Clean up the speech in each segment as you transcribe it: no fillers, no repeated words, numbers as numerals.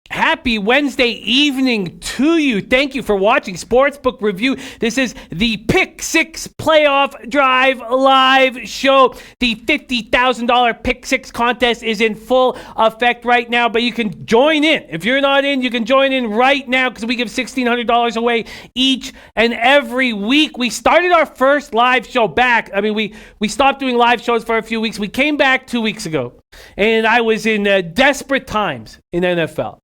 Happy Wednesday evening to you. Thank you for watching Sportsbook Review. This is the Pick 6 Playoff Drive live show. The $50,000 Pick 6 contest is in full effect right now, but you can join in. If you're not in, you can join in right now because we give $1,600 away each and every week. We started our first live show back. I mean, we stopped doing live shows for a few weeks. We came back 2 weeks ago, and I was in desperate times in NFL.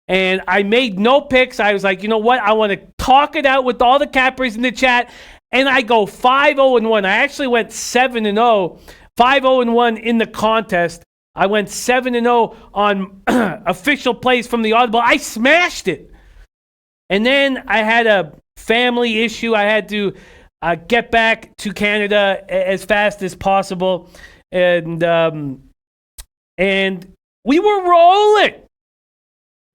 And I made no picks. I was like, you know what? I want to talk it out with all the cappers in the chat. And I go 5-0-1. I actually went 7-0, 5-0-1 in the contest. I went 7-0 on official plays from the Audible. I smashed it. And then I had a family issue. I had to get back to Canada as fast as possible. And we were rolling.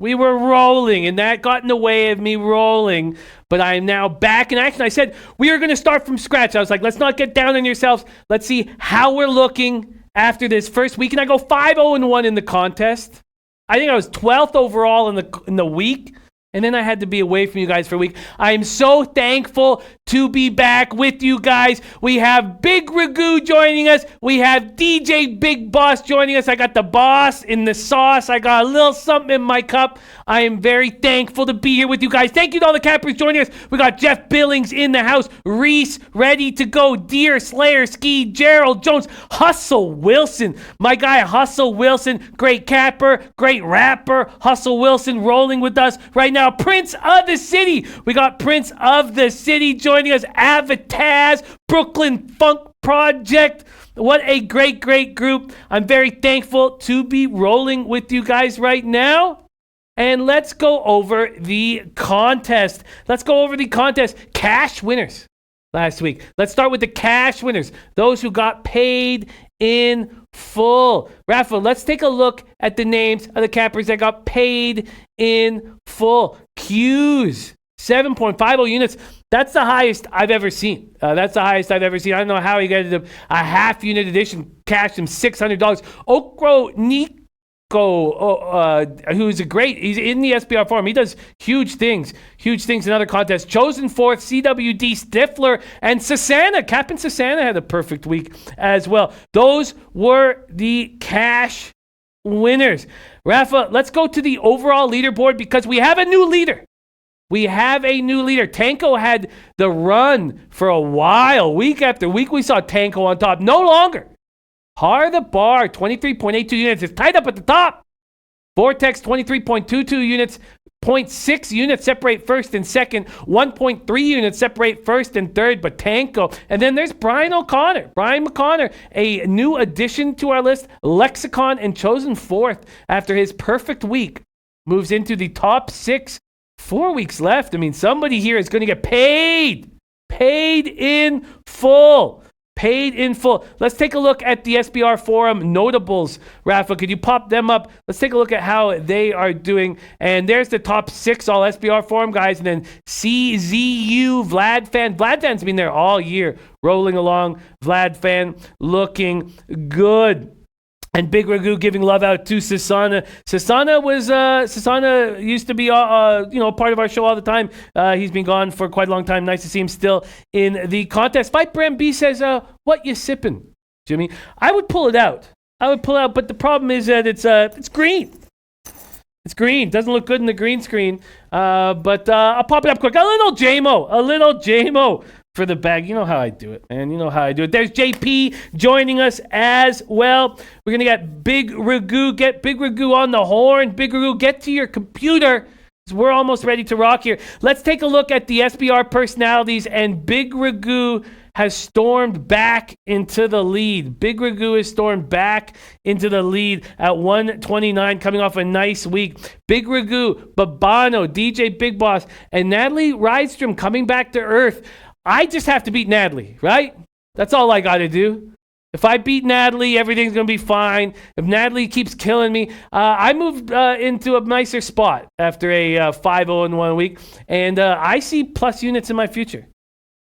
We were rolling, and that got in the way of me rolling, but I am now back in action. I said we are going to start from scratch. I was like, let's not get down on yourselves. Let's see how we're looking after this first week, and I go 5-0-1 in the contest. I think I was 12th overall in the week, and then I had to be away from you guys for a week. I am so thankful to be back with you guys. We have Big Ragoo joining us. We have DJ Big Boss joining us. I got the boss in the sauce. I got a little something in my cup. I am very thankful to be here with you guys. Thank you to all the cappers joining us. We got Jeff Billings in the house. Reese, ready to go. Deer, Slayer, Ski, Gerald Jones, Hustle Wilson. My guy, Hustle Wilson. Great capper, great rapper. Hustle Wilson rolling with us right now. Prince of the City. We got Prince of the City joining us. Avataz, Brooklyn Funk Project. What a great, great group. I'm very thankful to be rolling with you guys right now. And let's go over the contest. Cash winners last week. Let's start with the cash winners. Those who got paid in full. Rafa, let's take a look at the names of the cappers that got paid in full. Q's, 7.50 units. That's the highest I've ever seen. I don't know how he got a half unit edition. Cashed him $600. Okro Nico, who's he's in the SBR forum. He does huge things in other contests. Chosen fourth, CWD, Stifler, and Sassana. Captain Sassana had a perfect week as well. Those were the cash winners. Rafa, let's go to the overall leaderboard because we have a new leader. Tanko had the run for a while. Week after week, we saw Tanko on top. No longer. Har the bar, 23.82 units. It's tied up at the top. Vortex, 23.22 units. 0.6 units separate first and second. 1.3 units separate first and third. But Tanko. And then there's Brian McConnor, a new addition to our list. Lexicon and chosen fourth after his perfect week. Moves into the top 6. 4 weeks left. I mean, somebody here is going to get paid. Paid in full. Let's take a look at the SBR forum notables. Rafa, could you pop them up? Let's take a look at how they are doing. And there's the top 6 all SBR forum guys. And then CZU, Vlad Fan. Vlad Fan's been there all year, rolling along. Vlad Fan looking good. And Big Ragoo giving love out to Sassana. Sassana used to be part of our show all the time. He's been gone for quite a long time. Nice to see him still in the contest. Viper MB says, "What you sipping, Jimmy?" I would pull it out. But the problem is that it's green. It's green. Doesn't look good in the green screen. But I'll pop it up quick. A little JMO for the bag. You know how I do it, man. There's JP joining us as well. We're going to get Big Ragoo. Get Big Ragoo on the horn. Big Ragoo, get to your computer. We're almost ready to rock here. Let's take a look at the SBR personalities, and Big Ragoo has stormed back into the lead. Big Ragoo has stormed back into the lead at 129, coming off a nice week. Big Ragoo, Babano, DJ Big Boss, and Natalie Rydstrom coming back to earth. I just have to beat Natalie, right? That's all I got to do. If I beat Natalie, everything's going to be fine. If Natalie keeps killing me, I moved into a nicer spot after a 5-0-1 week, and I see plus units in my future.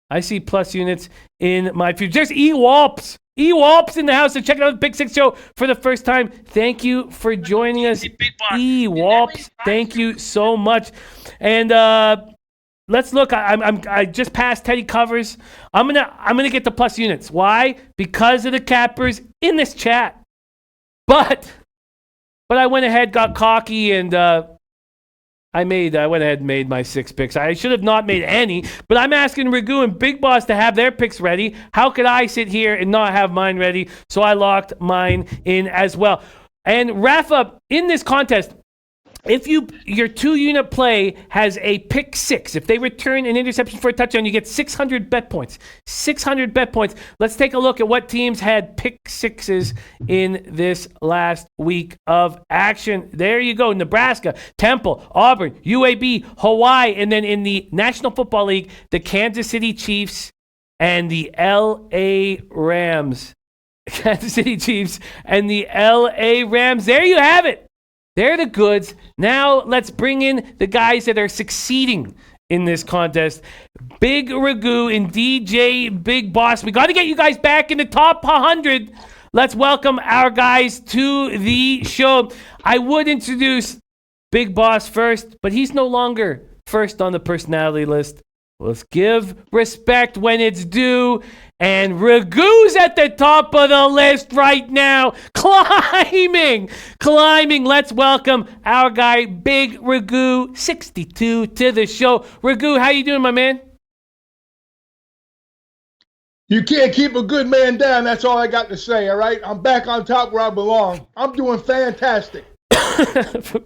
I see plus units in my future. There's E-Walps. E-Walps in the house. So check out the Big Six Show for the first time. Thank you for joining us. E-Walps, thank you so much. And let's look. I just passed Teddy Covers. I'm gonna get the plus units. Why? Because of the cappers in this chat. But I went ahead, got cocky, and I went ahead and made my 6 picks. I should have not made any, but I'm asking Ragoo and Big Boss to have their picks ready. How could I sit here and not have mine ready? So I locked mine in as well. And Rafa, in this contest, if your 2-unit play has a pick 6, if they return an interception for a touchdown, you get 600 bet points. 600 bet points. Let's take a look at what teams had pick 6s in this last week of action. There you go. Nebraska, Temple, Auburn, UAB, Hawaii, and then in the National Football League, the Kansas City Chiefs and the LA Rams. Kansas City Chiefs and the LA Rams. There you have it. They're the goods. Now let's bring in the guys that are succeeding in this contest. Big Ragoo and DJ Big Boss. We got to get you guys back in the top 100. Let's welcome our guys to the show. I would introduce Big Boss first, but he's no longer first on the personality list. Let's give respect when it's due. And Ragoo's at the top of the list right now. Climbing. Let's welcome our guy, Big Ragoo, 62, to the show. Ragoo, how you doing, my man? You can't keep a good man down. That's all I got to say, all right? I'm back on top where I belong. I'm doing fantastic.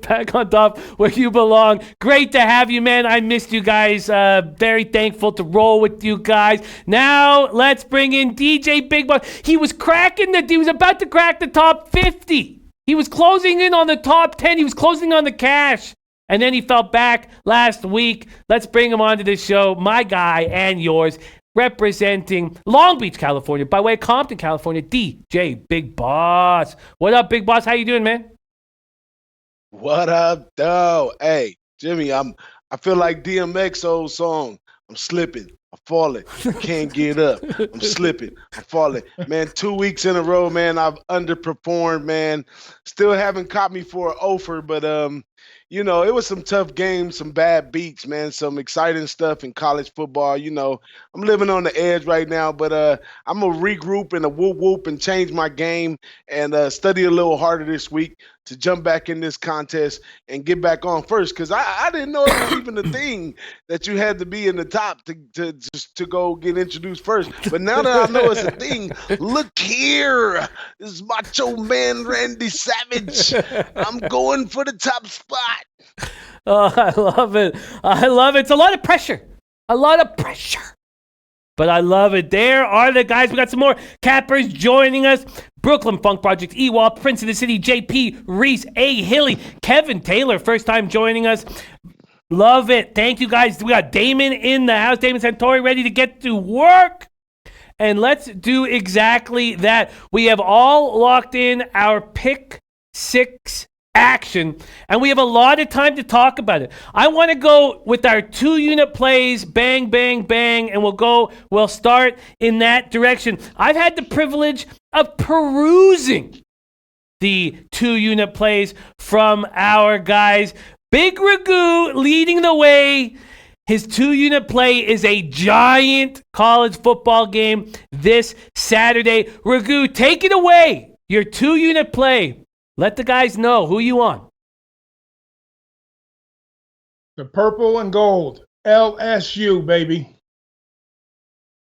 Back on top where you belong. Great to have you, man. I missed you guys. Very thankful to roll with you guys. Now let's bring in DJ Big Boss. He was about to crack the top 50. He was closing in on the top 10. He was closing on the cash. And then he fell back last week. Let's bring him onto the show. My guy and yours, representing Long Beach, California, by way of Compton, California, DJ Big Boss. What up, Big Boss? How you doing, man? What up, though? Hey, Jimmy, I feel like DMX old song. I'm slipping. I'm falling. I can't get up. I'm slipping. I'm falling. Man, 2 weeks in a row, man, I've underperformed, man. Still haven't caught me for an offer, but it was some tough games, some bad beats, man, some exciting stuff in college football. I'm living on the edge right now, but I'm going to regroup and whoop and change my game and study a little harder this week to jump back in this contest and get back on first, because I didn't know it was even a thing that you had to be in the top to go get introduced first. But now that I know it's a thing, look here. This is Macho Man Randy Savage. I'm going for the top spot. Oh, I love it. It's a lot of pressure. But I love it. There are the guys. We got some more cappers joining us. Brooklyn Funk Project, Ewald, Prince of the City, JP, Reese, A. Hilly, Kevin Taylor, first time joining us. Love it. Thank you, guys. We got Damon in the house. Damon Santori ready to get to work. And let's do exactly that. We have all locked in our pick 6 action, and we have a lot of time to talk about it. I want to go with our 2-unit plays, bang, bang, bang, and we'll start in that direction. I've had the privilege of perusing the 2-unit plays from our guys. Big Ragoo leading the way. His 2-unit play is a giant college football game this Saturday. Ragoo, take it away. Your 2-unit play. Let the guys know who you on. The purple and gold. LSU, baby.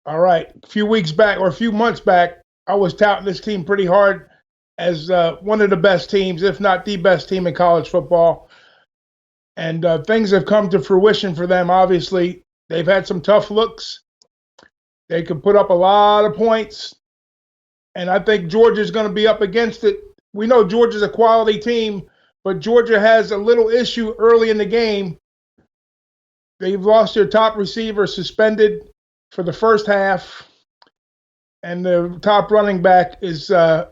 All right. A few months back, I was touting this team pretty hard as one of the best teams, if not the best team in college football. And things have come to fruition for them, obviously. They've had some tough looks. They could put up a lot of points. And I think Georgia's going to be up against it. We know Georgia's a quality team, but Georgia has a little issue early in the game. They've lost their top receiver, suspended for the first half, and the top running back is a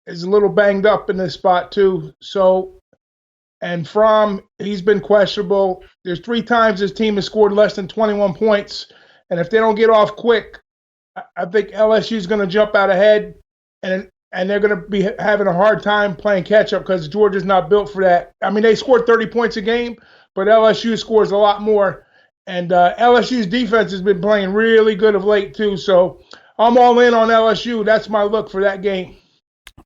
little banged up in this spot too. And Fromm, he's been questionable. There's 3 times his team has scored less than 21 points, And if they don't get off quick, I think LSU is going to jump out ahead, and they're going to be having a hard time playing catch up because Georgia's not built for that. I mean, they scored 30 points a game, but LSU scores a lot more. And LSU's defense has been playing really good of late too. So I'm all in on LSU. That's my look for that game.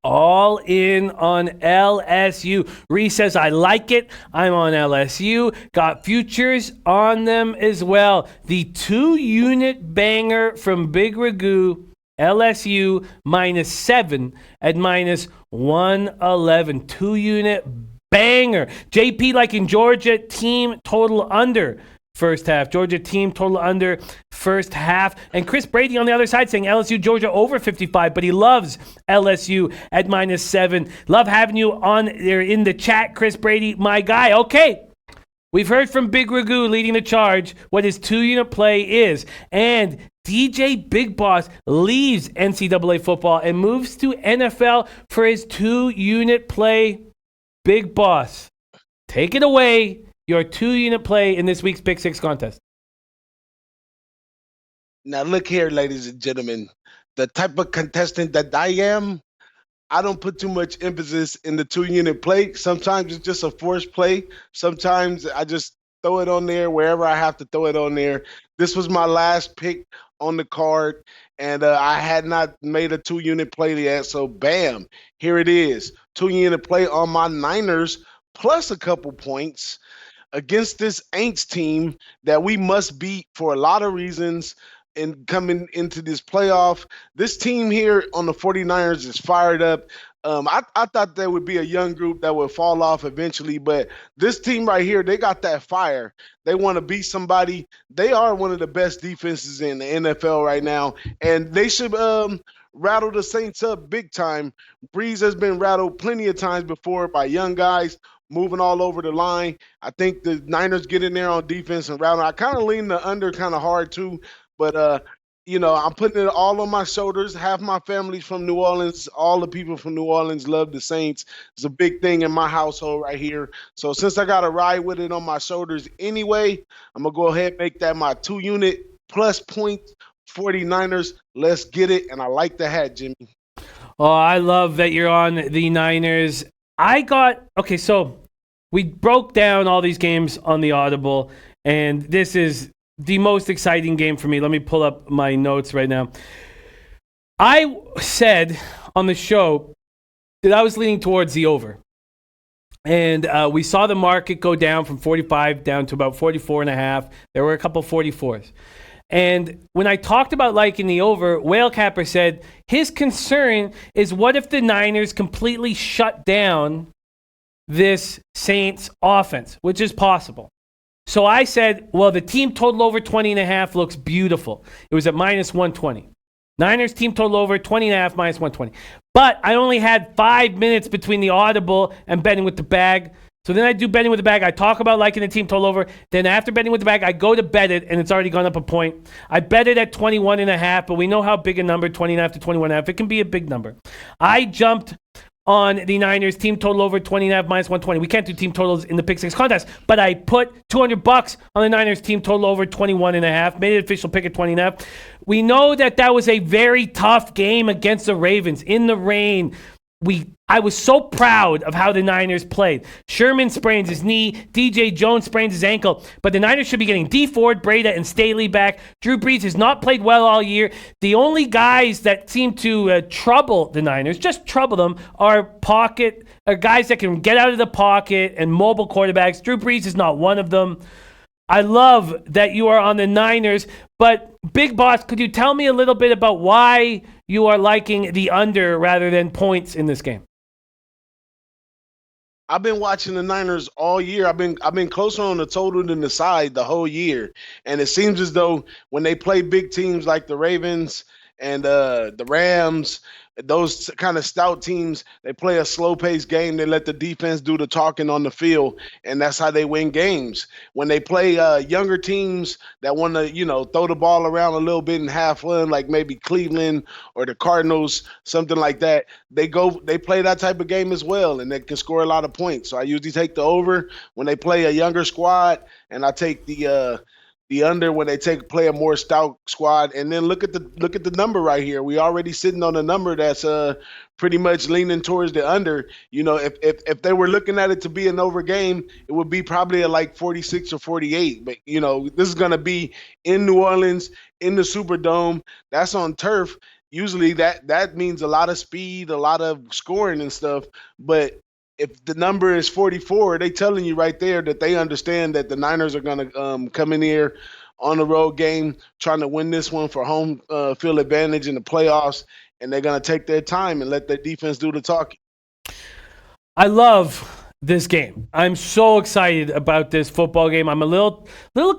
All in on LSU. Reese says, I like it. I'm on LSU. Got futures on them as well. The 2-unit banger from Big Ragoo, LSU -7 at -111. 2-unit banger. JP liking Georgia team total under first half. Georgia team total under first half. And Chris Brady on the other side saying LSU Georgia over 55, but he loves LSU at -7. Love having you on there in the chat, Chris Brady, my guy. Okay. We've heard from Big Ragoo leading the charge what his 2-unit play is. And DJ Big Boss leaves NCAA football and moves to NFL for his 2-unit play. Big Boss, take it away. Your 2-unit play in this week's Pick 6 contest. Now, look here, ladies and gentlemen. The type of contestant that I am, I don't put too much emphasis in the 2-unit play. Sometimes it's just a forced play. Sometimes I just throw it on there wherever I have to throw it on there. This was my last pick on the card, and I had not made a 2-unit play yet. So, bam, here it is. 2-unit play on my Niners plus a couple points against this Aints team that we must beat for a lot of reasons and coming into this playoff. This team here on the 49ers is fired up. I thought there would be a young group that would fall off eventually, but this team right here, they got that fire. They want to beat somebody. They are one of the best defenses in the NFL right now, and they should rattle the Saints up big time. Breeze has been rattled plenty of times before by young guys moving all over the line. I think the Niners get in there on defense and rattle. I kind of lean the under kind of hard too, but I'm putting it all on my shoulders. Half my family's from New Orleans. All the people from New Orleans love the Saints. It's a big thing in my household right here. So since I got to ride with it on my shoulders anyway, I'm going to go ahead and make that my 2-unit plus point 49ers. Let's get it. And I like the hat, Jimmy. Oh, I love that you're on the Niners. So we broke down all these games on the Audible, and this is the most exciting game for me. Let me pull up my notes right now. I said on the show that I was leaning towards the over. And we saw the market go down from 45 down to about 44.5. There were a couple 44s. And when I talked about liking the over, Whale Capper said his concern is what if the Niners completely shut down this Saints offense, which is possible. So I said, well, the team total over 20.5 looks beautiful. It was at -120. Niners team total over 20.5 -120. But I only had 5 minutes between the Audible and betting with the bag. So then I do betting with the bag. I talk about liking the team total over. Then after betting with the bag, I go to bet it, and it's already gone up a point. I bet it at 21.5, but we know how big a number, 20.5 to 21.5. It can be a big number. I jumped on the Niners team total over 20.5 -120. We can't do team totals in the Pick 6 contest, but I put $200 on the Niners team total over 21.5, made it official pick at 20.5. We know that was a very tough game against the Ravens in the rain. I was so proud of how the Niners played. Sherman sprains his knee. DJ Jones sprains his ankle. But the Niners should be getting D Ford, Breda, and Staley back. Drew Brees has not played well all year. The only guys that seem to trouble the Niners, just trouble them, are guys that can get out of the pocket and mobile quarterbacks. Drew Brees is not one of them. I love that you are on the Niners, but Big Boss, could you tell me a little bit about why you are liking the under rather than points in this game? I've been watching the Niners all year. I've been closer on the total than the side the whole year, and it seems as though when they play big teams like the Ravens and the Rams, those kind of stout teams, they play a slow-paced game. They let the defense do the talking on the field, and that's how they win games. When they play younger teams that want to, throw the ball around a little bit and have fun, like maybe Cleveland or the Cardinals, something like that, they play that type of game as well, and they can score a lot of points. So I usually take the over when they play a younger squad, and I take the the under when they play a more stout squad. And then look at the number right here. We already sitting on a number that's pretty much leaning towards the under. If they were looking at it to be an over game, it would be probably at like 46 or 48. But this is gonna be in New Orleans, in the Superdome. That's on turf. Usually that means a lot of speed, a lot of scoring and stuff. But if the number is 44, they telling you right there that they understand that the Niners are going to come in here on the road game, trying to win this one for home field advantage in the playoffs, and they're going to take their time and let their defense do the talking. I love this game. I'm so excited about this football game. I'm a little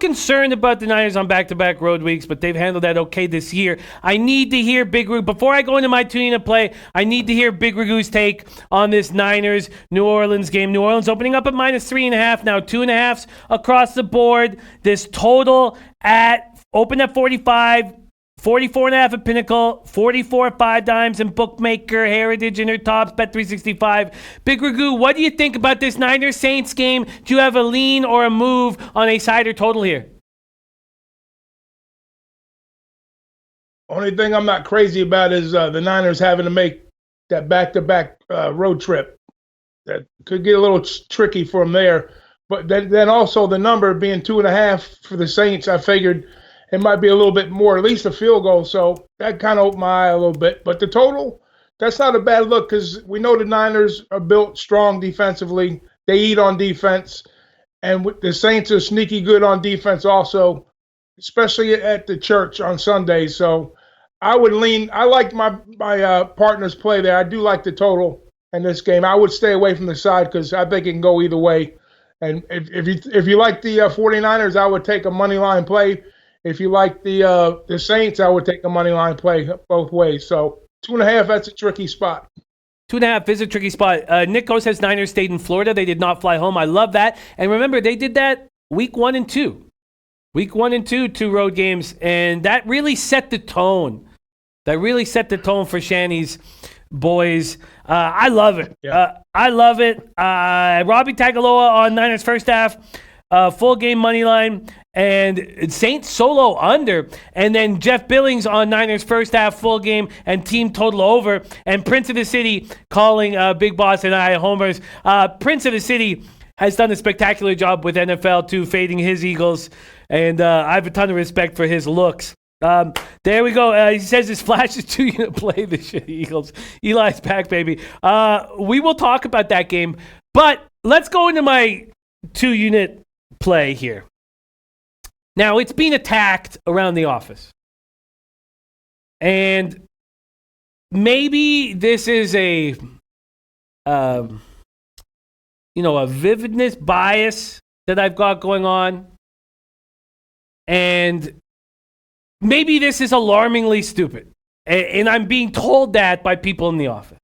concerned about the Niners on back-to-back road weeks, but they've handled that okay this year. I need to hear Big Ragoo. Before I go into my two-unit play, I need to hear Big Ragoo's take on this Niners-New Orleans game. New Orleans opening up at -3.5, now 2.5s across the board. This total open at 45. 44.5 at Pinnacle, 44 at 5 Dimes, and Bookmaker, Heritage, Intertops, Bet365. Big Ragoo, what do you think about this Niners-Saints game? Do you have a lean or a move on a side or total here? Only thing I'm not crazy about is the Niners having to make that back-to-back road trip. That could get a little tricky for them there. But then also the number being 2.5 for the Saints, I figured it might be a little bit more, at least a field goal. So that kind of opened my eye a little bit. But the total, that's not a bad look because we know the Niners are built strong defensively. They eat on defense. And the Saints are sneaky good on defense also, especially at the church on Sundays. So I would lean. I like my partner's play there. I do like the total in this game. I would stay away from the side because I think it can go either way. And if you like the 49ers, I would take a money line play. If you like the Saints, I would take a money line play both ways. So 2.5, that's a tricky spot. 2.5 is a tricky spot. Nick O says Niners stayed in Florida. They did not fly home. I love that. And remember, they did that week 1 and 2. Week 1 and 2, 2 road games. And that really set the tone. That really set the tone for Shanny's boys. I love it. Yeah. I love it. Robbie Tagaloa on Niners first half. Full game money line. And Saints solo under. And then Jeff Billings on Niners first half full game and team total over. And Prince of the City calling Big Boss and I homers. Prince of the City has done a spectacular job with NFL too, fading his Eagles. And I have a ton of respect for his looks. There we go. He says his flash is 2-unit play this shit, Eagles. Eli's back, baby. We will talk about that game. But let's go into my 2-unit play here. Now, it's being attacked around the office. And maybe this is a vividness bias that I've got going on. And maybe this is alarmingly stupid. And I'm being told that by people in the office.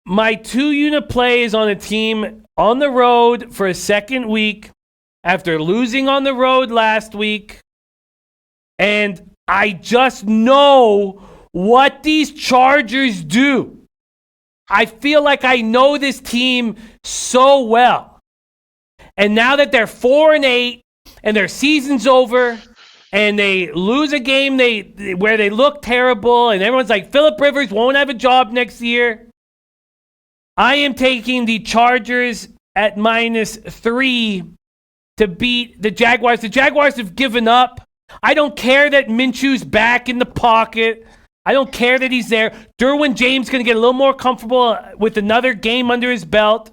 My 2-unit play is on a team on the road for a second week after losing on the road last week. And I just know what these Chargers do. I feel like I know this team so well. And now that they're 4-8 and their season's over and they lose a game where they look terrible and everyone's like, Phillip Rivers won't have a job next year. I am taking the Chargers at -3 to beat the Jaguars. The Jaguars have given up. I don't care that Minshew's back in the pocket. I don't care that he's there. Derwin James is going to get a little more comfortable with another game under his belt.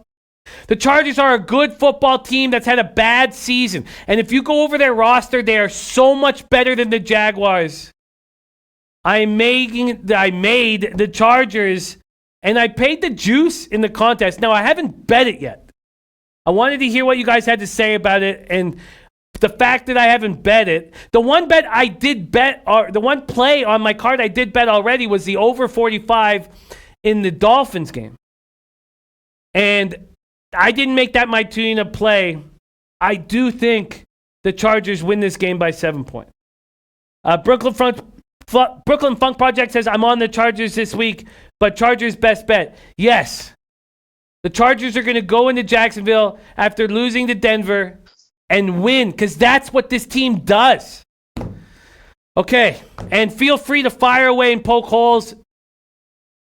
The Chargers are a good football team that's had a bad season. And if you go over their roster, they are so much better than the Jaguars. I made the Chargers, and I paid the juice in the contest. Now, I haven't bet it yet. I wanted to hear what you guys had to say about it, and the fact that I haven't bet it. The one bet I did bet, or the one play on my card I did bet already was the over 45 in the Dolphins game. And I didn't make that my 2-unit play. I do think the Chargers win this game by 7 points. Brooklyn Funk Project says, I'm on the Chargers this week, but Chargers best bet. Yes. The Chargers are going to go into Jacksonville after losing to Denver and win, because that's what this team does. Okay, and feel free to fire away and poke holes.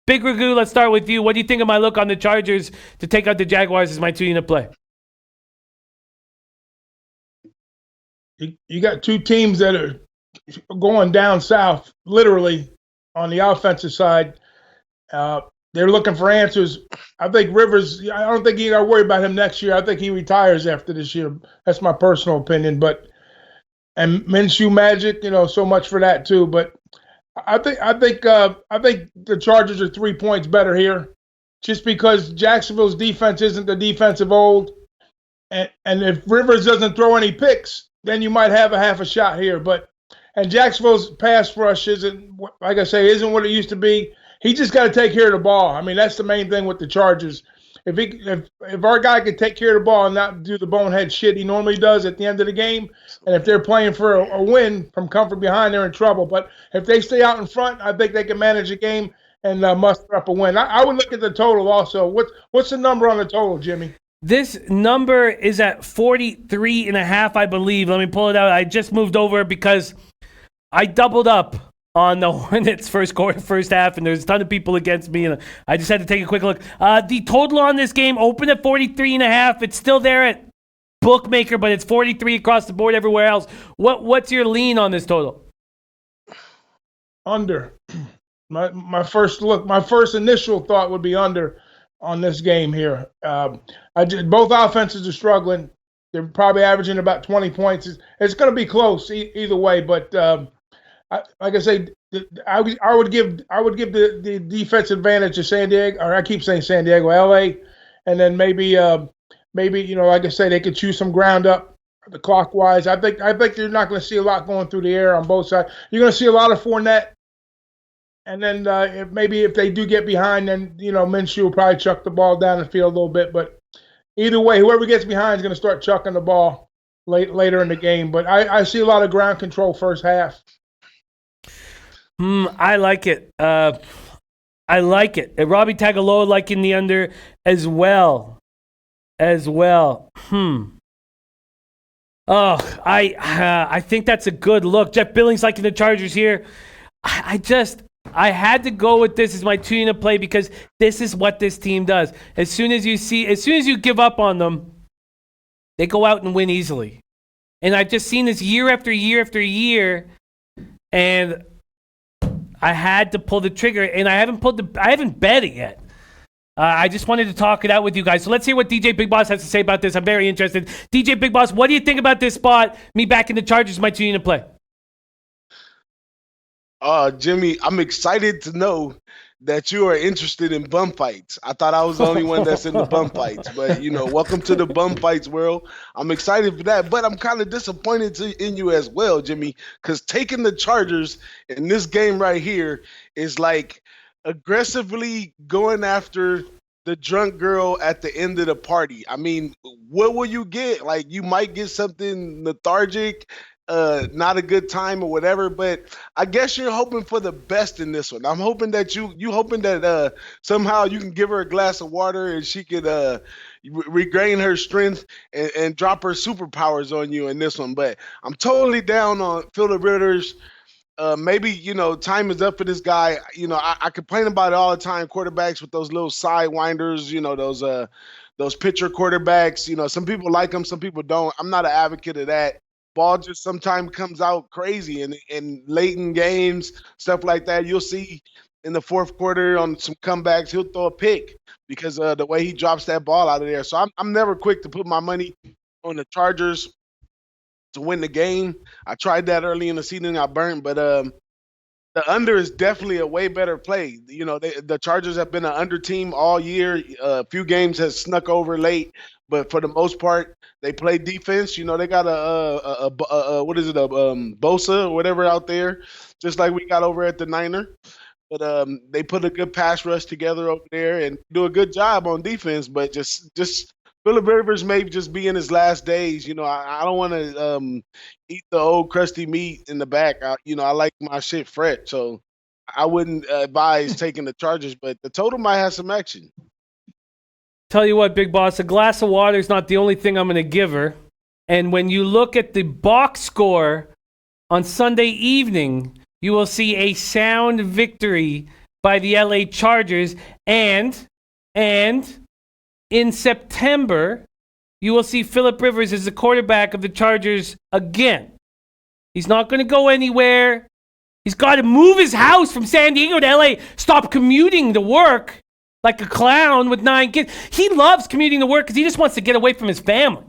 Big Ragoo, let's start with you. What do you think of my look on the Chargers to take out the Jaguars as my 2-unit play? You got two teams that are going down south, literally, on the offensive side. They're looking for answers. I think Rivers, I don't think you got to worry about him next year. I think he retires after this year. That's my personal opinion. And Minshew Magic, so much for that too. But I think the Chargers are 3 points better here, just because Jacksonville's defense isn't the defense of old. And if Rivers doesn't throw any picks, then you might have a half a shot here. And Jacksonville's pass rush isn't, like I say, isn't what it used to be. He just got to take care of the ball. I mean, that's the main thing with the Chargers. If our guy could take care of the ball and not do the bonehead shit he normally does at the end of the game, and if they're playing for a win from comfort behind, they're in trouble. But if they stay out in front, I think they can manage the game and muster up a win. I would look at the total also. What's the number on the total, Jimmy? This number is at 43.5, I believe. Let me pull it out. I just moved over because I doubled up on the Hornets first half, and there's a ton of people against me, and I just had to take a quick look. The total on this game opened at 43.5. It's still there at Bookmaker, but it's 43 across the board everywhere else. What's your lean on this total? Under. My first initial thought would be under on this game here. Both offenses are struggling. They're probably averaging about 20 points. It's going to be close either way, but like I say, I would give the defense advantage to San Diego, or I keep saying San Diego, LA, and then maybe like I say, they could choose some ground up the clockwise. I think you're not going to see a lot going through the air on both sides. You're going to see a lot of Fournette. And then if they do get behind, then Minshew will probably chuck the ball down the field a little bit. But either way, whoever gets behind is going to start chucking the ball later in the game. But I see a lot of ground control first half. I like it. I like it. And Robbie Tagaloa liking the under as well. Oh, I think that's a good look. Jeff Billings liking the Chargers here. I had to go with this as my 2-unit play because this is what this team does. As soon as you give up on them, they go out and win easily. And I've just seen this year after year after year, and I had to pull the trigger, and I haven't bet it yet. I just wanted to talk it out with you guys. So let's hear what DJ Big Boss has to say about this. I'm very interested. DJ Big Boss, what do you think about this spot? Me back in the Chargers, my 2-unit play. Jimmy, I'm excited to know that you are interested in bum fights. I thought I was the only one that's in the bum fights, but welcome to the bum fights world. I'm excited for that, but I'm kind of disappointed in you as well, Jimmy, because taking the Chargers in this game right here is like aggressively going after the drunk girl at the end of the party. I mean, what will you get? Like, you might get something lethargic, not a good time or whatever, but I guess you're hoping for the best in this one. I'm hoping that you hoping that somehow you can give her a glass of water and she could regain her strength and drop her superpowers on you in this one. But I'm totally down on Phillip Rivers. Maybe, time is up for this guy. I complain about it all the time, quarterbacks with those little sidewinders, those pitcher quarterbacks. Some people like them, some people don't. I'm not an advocate of that. Ball just sometimes comes out crazy in late in games, stuff like that. You'll see in the fourth quarter on some comebacks, he'll throw a pick because of the way he drops that ball out of there. So I'm never quick to put my money on the Chargers to win the game. I tried that early in the season, I burned, but the under is definitely a way better play. The Chargers have been an under team all year. A few games has snuck over late, but for the most part, they play defense. They got a Bosa or whatever out there, just like we got over at the Niner. But they put a good pass rush together over there and do a good job on defense. But just Phillip Rivers may just be in his last days. I don't want to eat the old crusty meat in the back. I like my shit fresh, so I wouldn't advise taking the Chargers. But the total might have some action. Tell you what, Big Boss, a glass of water is not the only thing I'm going to give her. And when you look at the box score on Sunday evening, you will see a sound victory by the LA Chargers. And in September, you will see Phillip Rivers as the quarterback of the Chargers again. He's not going to go anywhere. He's got to move his house from San Diego to LA. Stop commuting to work like a clown with 9 kids. He loves commuting to work because he just wants to get away from his family.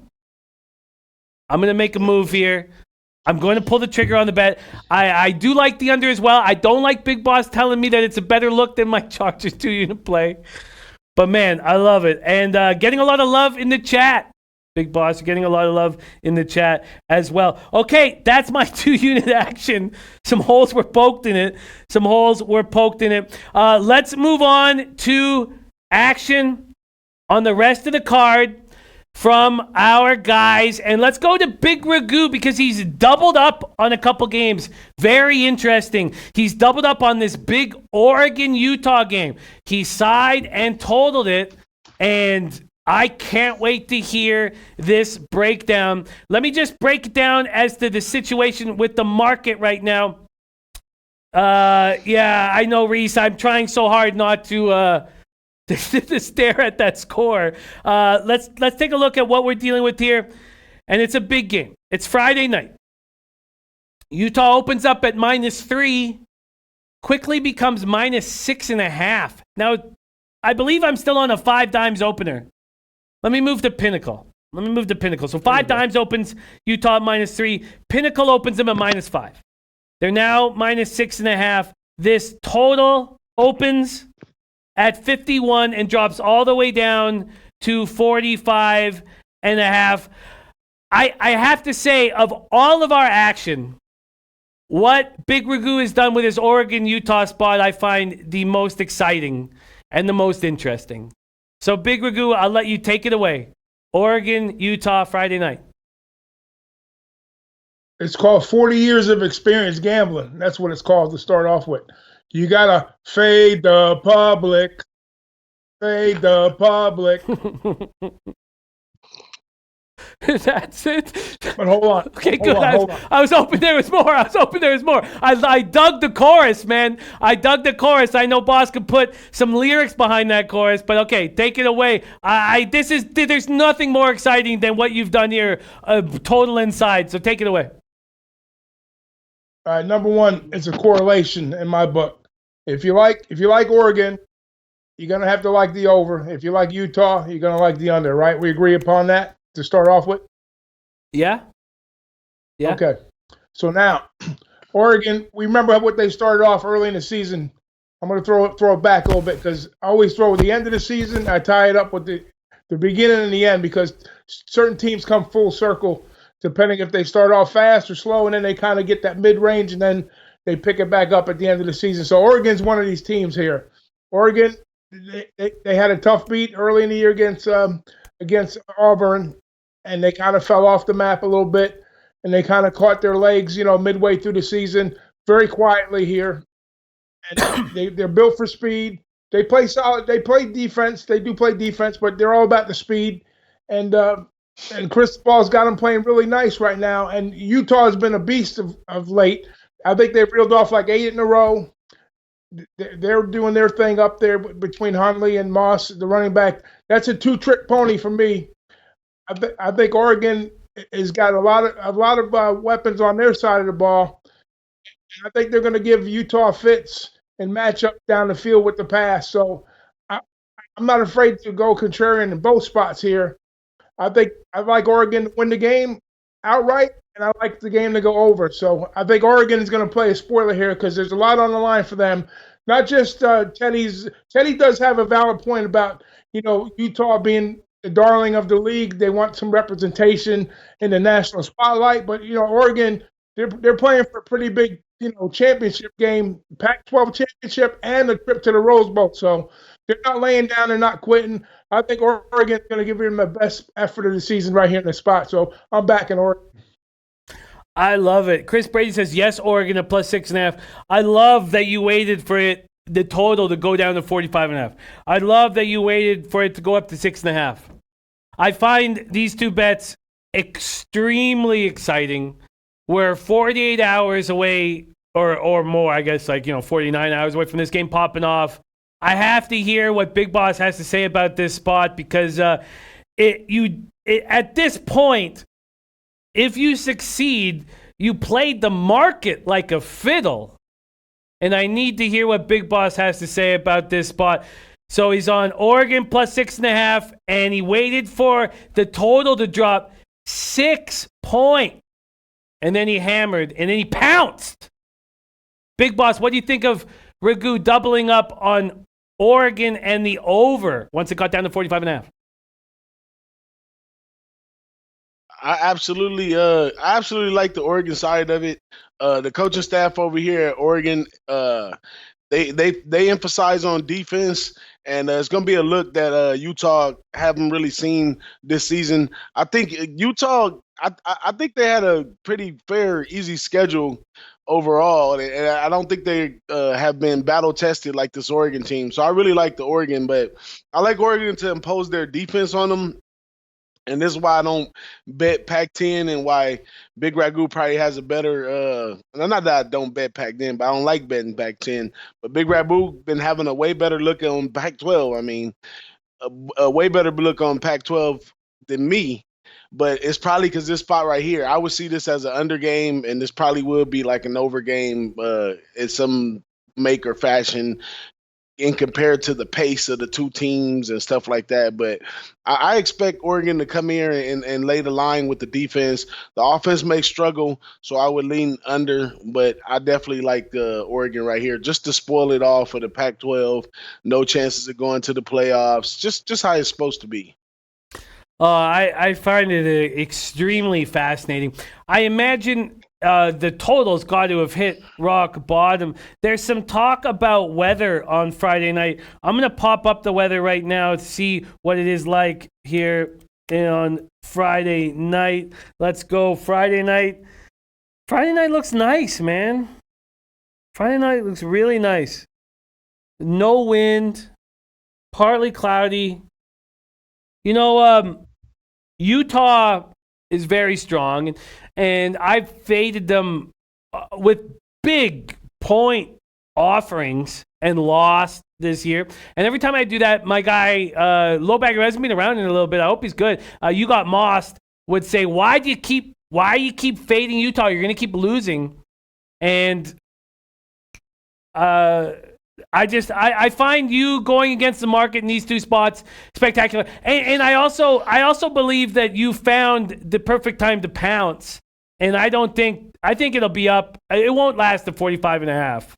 I'm going to make a move here. I'm going to pull the trigger on the bet. I do like the under as well. I don't like Big Boss telling me that it's a better look than my Chargers 2-unit play. But, man, I love it. And getting a lot of love in the chat. Big Boss, you're getting a lot of love in the chat as well. Okay, that's my 2-unit action. Some holes were poked in it. Let's move on to action on the rest of the card from our guys. And let's go to Big Ragoo because he's doubled up on a couple games. Very interesting. He's doubled up on this big Oregon-Utah game. He side and totaled it, and I can't wait to hear this breakdown. Let me just break it down as to the situation with the market right now. Yeah, I know, Reese. I'm trying so hard not to stare at that score. Let's take a look at what we're dealing with here. And it's a big game. It's Friday night. Utah opens up at -3, quickly becomes -6.5. Now, I believe I'm still on a 5 dimes opener. Let me move to Pinnacle. So 5 dimes opens Utah at -3. Pinnacle opens them at -5. They're now -6.5. This total opens at 51 and drops all the way down to 45.5. I have to say, of all of our action, what Big Ragoo has done with his Oregon-Utah spot, I find the most exciting and the most interesting. So, Big Ragoo, I'll let you take it away. Oregon, Utah, Friday night. It's called 40 years of experience gambling. That's what it's called to start off with. You got to fade the public. Fade the public. That's it. But hold on. Okay, good. Hold on. I was hoping there was more. I dug the chorus, man. I know Boss could put some lyrics behind that chorus, but okay, take it away. There's nothing more exciting than what you've done here, total inside. So take it away. All right, number one, it's a correlation in my book. If you like Oregon, you're gonna have to like the over. If you like Utah, you're gonna like the under, right? We agree upon that to start off with? Yeah. Okay. So now, Oregon, we remember what they started off early in the season. I'm going to throw it back a little bit because I always throw at the end of the season. I tie it up with the beginning and the end because certain teams come full circle depending if they start off fast or slow, and then they kind of get that mid-range, and then they pick it back up at the end of the season. So Oregon's one of these teams here. Oregon, they had a tough beat early in the year against Auburn, and they kind of fell off the map a little bit, and they kind of caught their legs, midway through the season, very quietly here. And they're built for speed. They play solid. They play defense. They do play defense, but they're all about the speed. And Chris Paul's got them playing really nice right now. And Utah has been a beast of late. I think they've reeled off like 8 in a row. They're doing their thing up there between Huntley and Moss, the running back. That's a 2-trick pony for me. I think Oregon has got a lot of weapons on their side of the ball. And I think they're going to give Utah fits and match up down the field with the pass. So I'm not afraid to go contrarian in both spots here. I think I like Oregon to win the game outright, and I like the game to go over. So I think Oregon is going to play a spoiler here because there's a lot on the line for them. Not just Teddy does have a valid point about, Utah being the darling of the league. They want some representation in the national spotlight. But, Oregon, they're playing for a pretty big, championship game, Pac-12 championship, and a trip to the Rose Bowl. So they're not laying down. They're not quitting. I think Oregon's going to give them the best effort of the season right here in the spot. So I'm back in Oregon. I love it. Chris Brady says, yes, Oregon at +6.5. I love that you waited for the total to go down to 45.5. I love that you waited for it to go up to 6.5. I find these two bets extremely exciting. We're 48 hours away or more, I guess, 49 hours away from this game popping off. I have to hear what Big Boss has to say about this spot because at this point, if you succeed, you played the market like a fiddle. And I need to hear what Big Boss has to say about this spot. So he's on Oregon plus 6.5, and he waited for the total to drop 6 points. And then he hammered, and then he pounced. Big Boss, what do you think of Ragoo doubling up on Oregon and the over once it got down to 45.5? I absolutely like the Oregon side of it. The coaching staff over here at Oregon, they emphasize on defense, and it's going to be a look that Utah haven't really seen this season. I think Utah, I think they had a pretty fair, easy schedule overall, and I don't think they have been battle tested like this Oregon team. So I really like the Oregon, but I like Oregon to impose their defense on them. And this is why I don't bet Pac-10 and why Big Ragoo probably has a better not that I don't bet Pac-10, but I don't like betting Pac-10. But Big Ragoo been having a way better look on Pac-12. I mean, a way better look on Pac-12 than me. But it's probably because this spot right here, I would see this as an under game, and this probably would be like an over game in some make or fashion in compared to the pace of the two teams and stuff like that. But I expect Oregon to come here and lay the line with the defense. The offense may struggle, so I would lean under, but I definitely like Oregon right here just to spoil it all for the Pac-12. No chances of going to the playoffs, just how it's supposed to be. I find it extremely fascinating. I imagine the total's got to have hit rock bottom. There's some talk about weather on Friday night. I'm going to pop up the weather right now to see what it is like here on Friday night. Let's go Friday night. Friday night looks nice, man. Friday night looks really nice. No wind, partly cloudy. Utah is very strong, and I've faded them with big point offerings and lost this year. And every time I do that, my guy, Lowbagger, hasn't been around in a little bit. I hope he's good. You got Mossed would say, why do you keep fading Utah? You're going to keep losing. And I find you going against the market in these two spots spectacular. And I also believe that you found the perfect time to pounce. And I think it'll be up. It won't last to 45.5.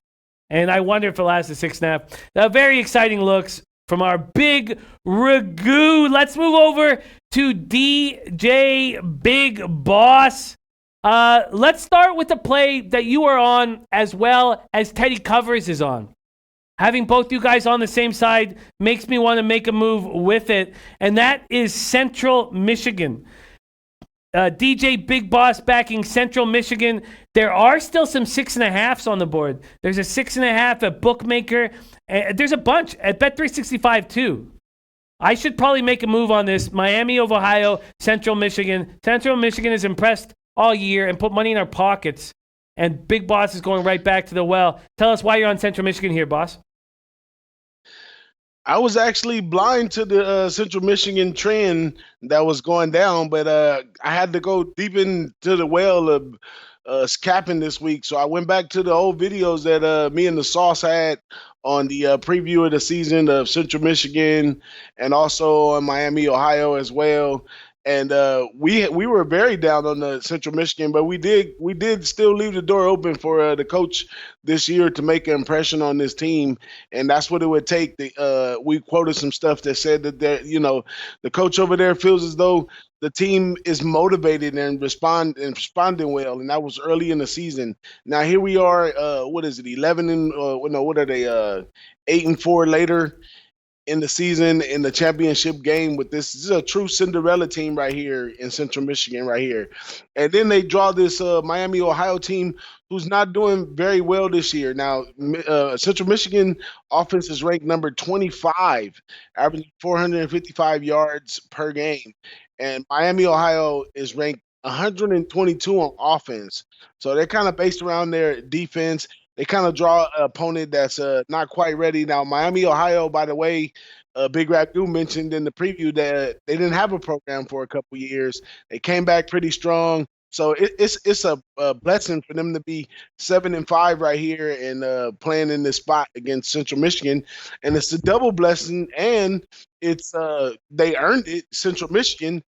And I wonder if it lasts to 6.5. Very exciting looks from our big Ragoo. Let's move over to DJ Big Boss. Let's start with the play that you are on as well as Teddy Covers is on. Having both you guys on the same side makes me want to make a move with it, and that is Central Michigan. DJ Big Boss backing Central Michigan. There are still some 6.5s on the board. There's a 6.5 at Bookmaker. There's a bunch at Bet365 too. I should probably make a move on this. Miami of Ohio, Central Michigan. Central Michigan is impressed all year and put money in our pockets. And Big Boss is going right back to the well. Tell us why you're on Central Michigan here, boss. I was actually blind to the Central Michigan trend that was going down, but I had to go deep into the well of capping this week. So I went back to the old videos that me and the Sauce had on the preview of the season of Central Michigan and also on Miami, Ohio as well. And we were very down on the Central Michigan, but we did still leave the door open for the coach this year to make an impression on this team, and that's what it would take. We quoted some stuff that said that the coach over there feels as though the team is motivated and responding well, and that was early in the season. Now here we are. What is it? 11 and what are they? 8-4 later. in the season in the championship game with this. This is a true Cinderella team right here in Central Michigan right here. And then they draw this Miami, Ohio team who's not doing very well this year. Now, Central Michigan offense is ranked number 25, averaging 455 yards per game. And Miami, Ohio is ranked 122 on offense. So they're kind of based around their defense. They kind of draw an opponent that's not quite ready. Now, Miami, Ohio, by the way, Big Ragoo mentioned in the preview that they didn't have a program for a couple years. They came back pretty strong. So it's a blessing for them to be 7-5 right here and playing in this spot against Central Michigan. And it's a double blessing, and it's they earned it, Central Michigan,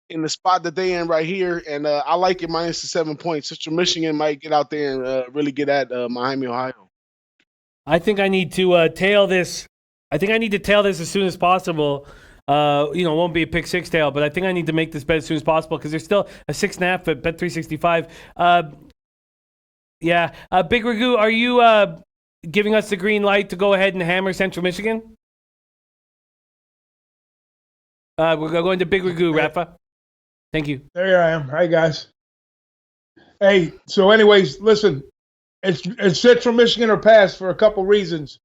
in the spot that they in right here, and I like it minus the 7 points. Central Michigan might get out there and really get at Miami, Ohio. I think I need to tail this. I think I need to tail this as soon as possible. It won't be a pick six tail, but I think I need to make this bet as soon as possible because there's still a 6.5 at Bet365. Big Ragoo, are you giving us the green light to go ahead and hammer Central Michigan? We're going to Big Ragoo, Rafa. Thank you. There I am. Hi, guys. Hey, so anyways, listen, it's Central Michigan or pass for a couple reasons.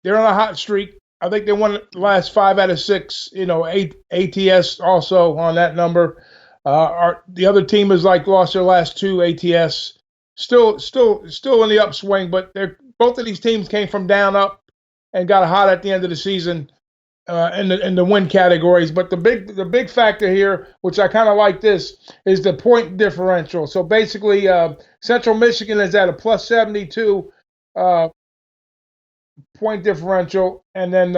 They're on a hot streak. I think they won the last 5 out of 6, ATS also on that number. The other team has lost their last 2 ATS. Still in the upswing, but both of these teams came from down up and got hot at the end of the season. In the win categories, but the big factor here, which I kind of like this, is the point differential. So basically, Central Michigan is at a plus 72 point differential, and then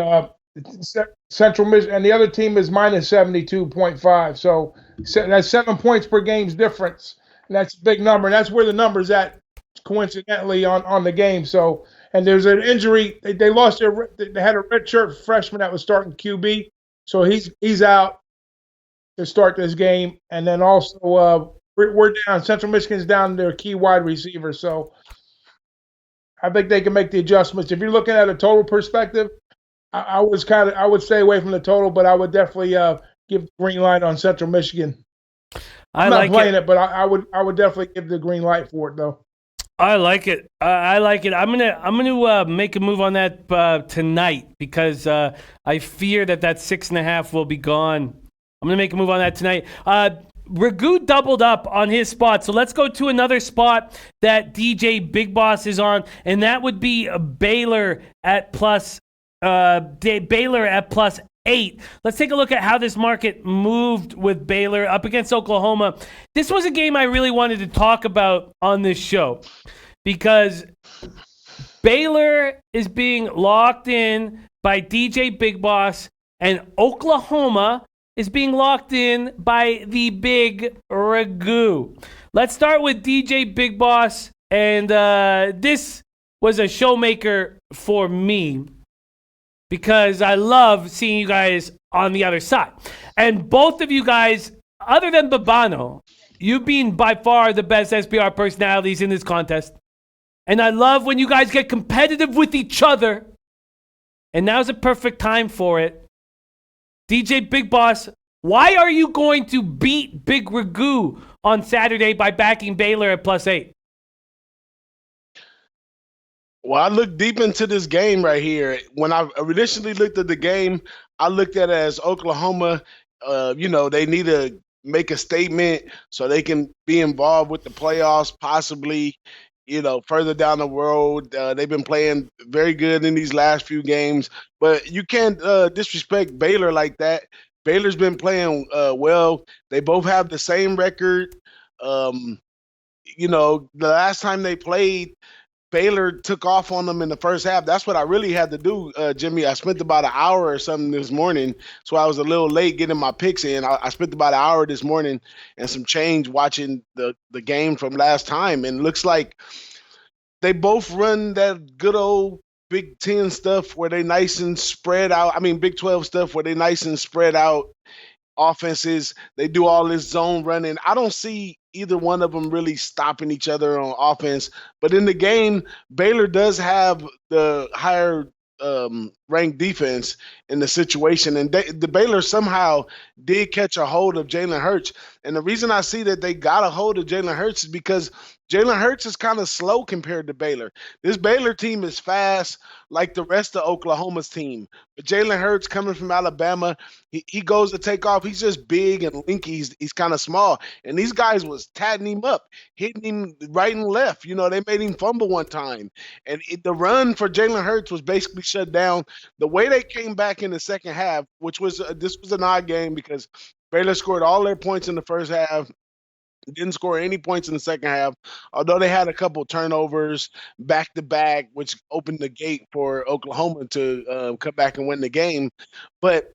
Central Michigan and the other team is minus 72.5. So that's 7 points per game's difference, and that's a big number, and that's where the number's at coincidentally on the game. So. And there's an injury. They lost they had a redshirt freshman that was starting QB, so he's out to start this game. And then also we're down. Central Michigan's down their key wide receiver, so I think they can make the adjustments. If you're looking at a total perspective, I would stay away from the total, but I would definitely give green light on Central Michigan. I'm not playing it, but I would definitely give the green light for it though. I like it. I like it. I'm gonna make a move on that tonight because I fear that 6.5 will be gone. I'm gonna make a move on that tonight. Ragoo doubled up on his spot, so let's go to another spot that DJ Big Boss is on, and that would be Baylor at plus 8. Let's take a look at how this market moved with Baylor up against Oklahoma. This was a game I really wanted to talk about on this show because Baylor is being locked in by DJ Big Boss and Oklahoma is being locked in by the Big Ragoo. Let's start with DJ Big Boss, and this was a showmaker for me because I love seeing you guys on the other side. And both of you guys, other than Babano, you've been by far the best SBR personalities in this contest. And I love when you guys get competitive with each other. And now's a perfect time for it. DJ Big Boss, why are you going to beat Big Ragoo on Saturday by backing Baylor at plus 8? Well, I looked deep into this game right here. When I initially looked at the game, I looked at it as Oklahoma, they need to make a statement so they can be involved with the playoffs, possibly, further down the road. They've been playing very good in these last few games, but you can't disrespect Baylor like that. Baylor's been playing well. They both have the same record. The last time they played, Baylor took off on them in the first half. That's what I really had to do, Jimmy. I spent about an hour or something this morning, so I was a little late getting my picks in. I spent about an hour this morning and some change watching the game from last time, and it looks like they both run that good old Big 10 stuff where they nice and spread out. I mean, Big 12 stuff where they nice and spread out offenses. They do all this zone running. I don't see either one of them really stopping each other on offense. But in the game, Baylor does have the higher ranked defense in the situation, and the Baylor somehow did catch a hold of Jalen Hurts. And the reason I see that they got a hold of Jalen Hurts is because Jalen Hurts is kind of slow compared to Baylor. This Baylor team is fast like the rest of Oklahoma's team. But Jalen Hurts coming from Alabama, he goes to take off. He's just big and linky. He's kind of small. And these guys was tatting him up, hitting him right and left. You know, they made him fumble one time. And the run for Jalen Hurts was basically shut down. The way they came back in the second half, which was this was an odd game because Baylor scored all their points in the first half, didn't score any points in the second half, although they had a couple turnovers back to back, which opened the gate for Oklahoma to come back and win the game. But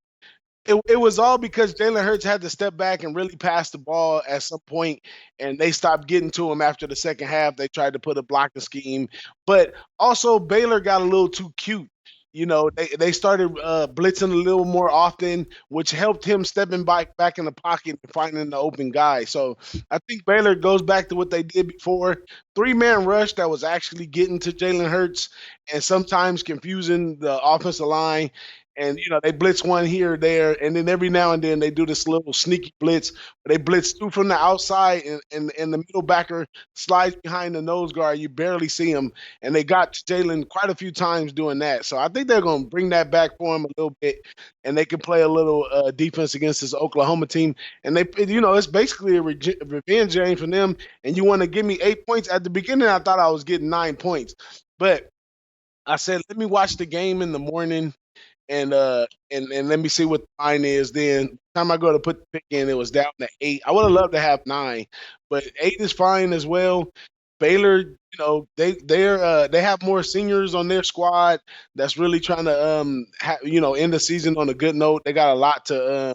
it was all because Jalen Hurts had to step back and really pass the ball at some point, and they stopped getting to him after the second half. They tried to put a blocking scheme, but also Baylor got a little too cute. You know, they started blitzing a little more often, which helped him stepping back in the pocket and finding the open guy. So I think Baylor goes back to what they did before. 3-man rush that was actually getting to Jalen Hurts and sometimes confusing the offensive line. And, you know, they blitz one here or there, and then every now and then they do this little sneaky blitz. They blitz through from the outside, and the middle backer slides behind the nose guard. You barely see him, and they got Jalen quite a few times doing that. So I think they're going to bring that back for him a little bit, and they can play a little defense against this Oklahoma team. And they, you know, it's basically a revenge game for them. And you want to give me 8 points? At the beginning, I thought I was getting 9 points, but I said, let me watch the game in the morning. And let me see what the line is. Then the time I go to put the pick in, it was down to 8. I would have loved to have 9, but 8 is fine as well. Baylor, you know, they have more seniors on their squad that's really trying to end the season on a good note. They got a lot to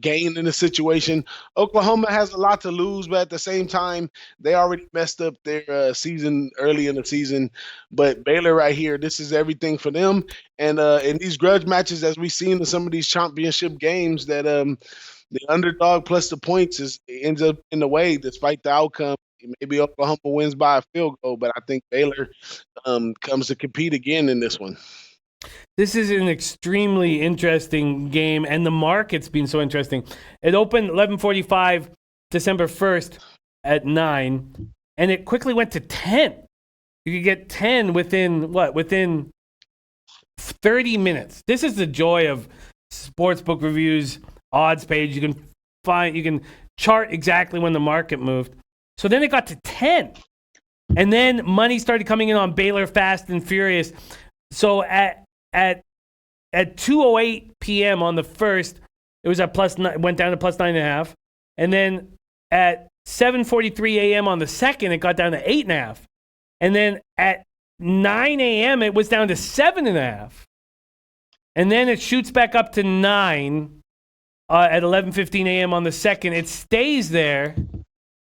gain in the situation. Oklahoma has a lot to lose, but at the same time, they already messed up their season early in the season. But Baylor right here, this is everything for them. And in these grudge matches, as we've seen in some of these championship games, that the underdog plus the points ends up in the way despite the outcome. Maybe Oklahoma wins by a field goal, but I think Baylor comes to compete again in this one. This is an extremely interesting game, and the market's been so interesting. It opened 11:45 December 1st at 9, and it quickly went to 10. You could get 10 within 30 minutes. This is the joy of Sportsbook Review's odds page. You can chart exactly when the market moved. So then it got to 10. And then money started coming in on Baylor fast and furious. So at 2:08 p.m. on the first, it was at went down to plus 9.5. And then at 7:43 a.m. on the second, it got down to 8.5. And then at 9 a.m., it was down to 7.5. And then it shoots back up to 9 at 11:15 a.m. on the second. It stays there.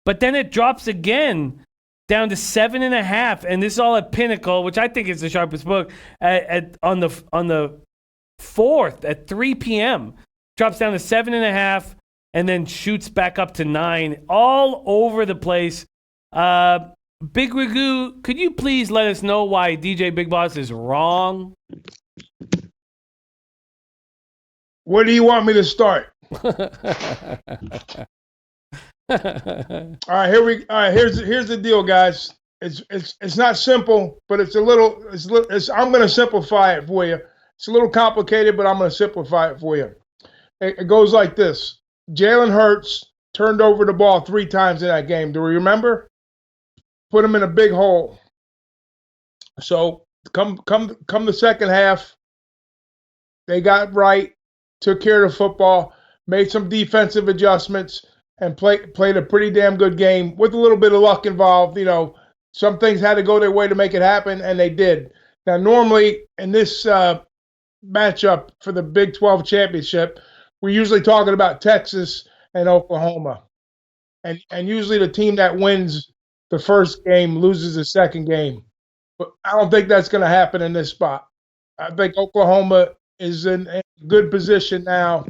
But then it drops again down to 7.5, and this is all at Pinnacle, which I think is the sharpest book. On the 4th at 3 p.m., drops down to 7.5, and then shoots back up to 9, all over the place. Big Ragoo, could you please let us know why DJ Big Boss is wrong? Where do you want me to start? All right, here's the deal, guys. It's not simple, but I'm going to simplify it for you. It's a little complicated, but I'm going to simplify it for you. It goes like this: Jalen Hurts turned over the ball 3 times in that game. Do we remember? Put him in a big hole. So come the second half, they got right, took care of the football, made some defensive adjustments, and played a pretty damn good game with a little bit of luck involved. You know, some things had to go their way to make it happen, and they did. Now, normally in this matchup for the Big 12 championship, we're usually talking about Texas and Oklahoma. And usually the team that wins the first game loses the second game. But I don't think that's going to happen in this spot. I think Oklahoma is in a good position now.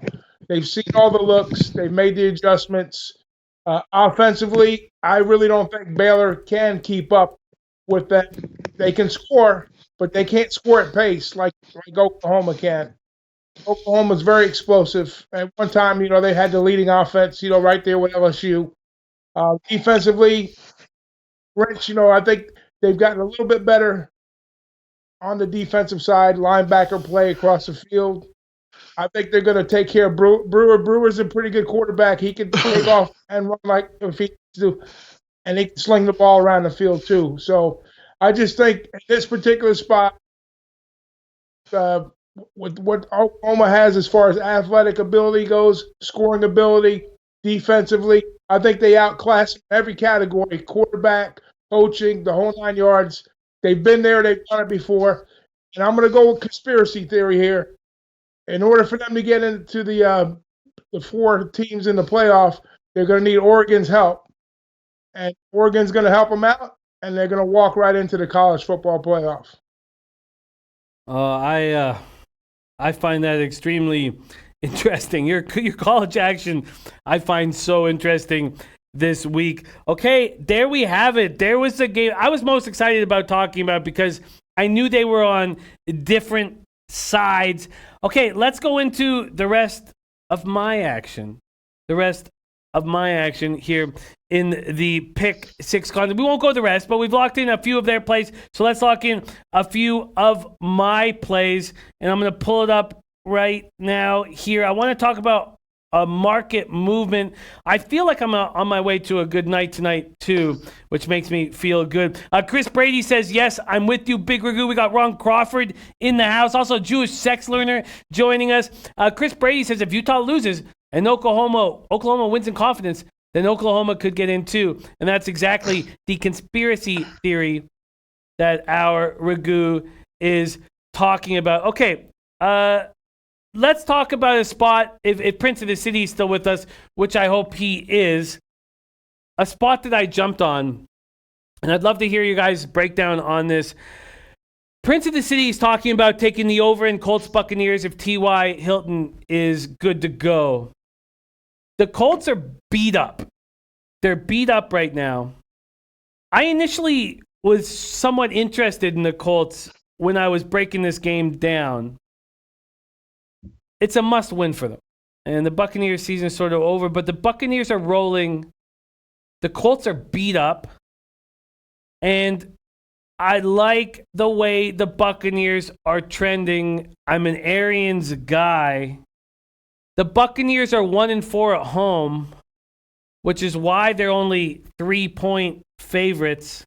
They've seen all the looks. They've made the adjustments. Offensively, I really don't think Baylor can keep up with that. They can score, but they can't score at pace like Oklahoma can. Oklahoma's very explosive. At one time, they had the leading offense, right there with LSU. Defensively, Rich, I think they've gotten a little bit better on the defensive side, linebacker play across the field. I think they're going to take care of Brewer. Brewer's a pretty good quarterback. He can take off and run like if he needs to, and he can sling the ball around the field too. So I just think in this particular spot, with what Oklahoma has as far as athletic ability goes, scoring ability, defensively, I think they outclass every category: quarterback, coaching, the whole 9 yards. They've been there. They've done it before. And I'm going to go with conspiracy theory here. In order for them to get into the 4 teams in the playoff, they're going to need Oregon's help. And Oregon's going to help them out, and they're going to walk right into the college football playoff. I find that extremely interesting. Your college action, I find so interesting this week. Okay, there we have it. There was the game I was most excited about talking about because I knew they were on different sides. Okay, let's go into the rest of my action. The rest of my action here in the Pick 6 contest. We won't go the rest, but we've locked in a few of their plays. So let's lock in a few of my plays, and I'm going to pull it up right now here. I want to talk about a market movement. I feel like I'm on my way to a good night tonight, too, which makes me feel good. Chris Brady says, yes, I'm with you, Big Ragoo. We got Ron Crawford in the house. Also, Jewish sex learner joining us. Chris Brady says, if Utah loses and Oklahoma wins in confidence, then Oklahoma could get in, too. And that's exactly the conspiracy theory that our Ragoo is talking about. Okay, let's talk about a spot, if Prince of the City is still with us, which I hope he is, a spot that I jumped on, and I'd love to hear you guys break down on this. Prince of the City is talking about taking the over in Colts Buccaneers if T.Y. Hilton is good to go. The Colts are beat up. They're beat up right now. I initially was somewhat interested in the Colts when I was breaking this game down. It's a must-win for them. And the Buccaneers season is sort of over, but the Buccaneers are rolling. The Colts are beat up. And I like the way the Buccaneers are trending. I'm an Arians guy. The Buccaneers are 1-4 at home, which is why they're only 3-point favorites.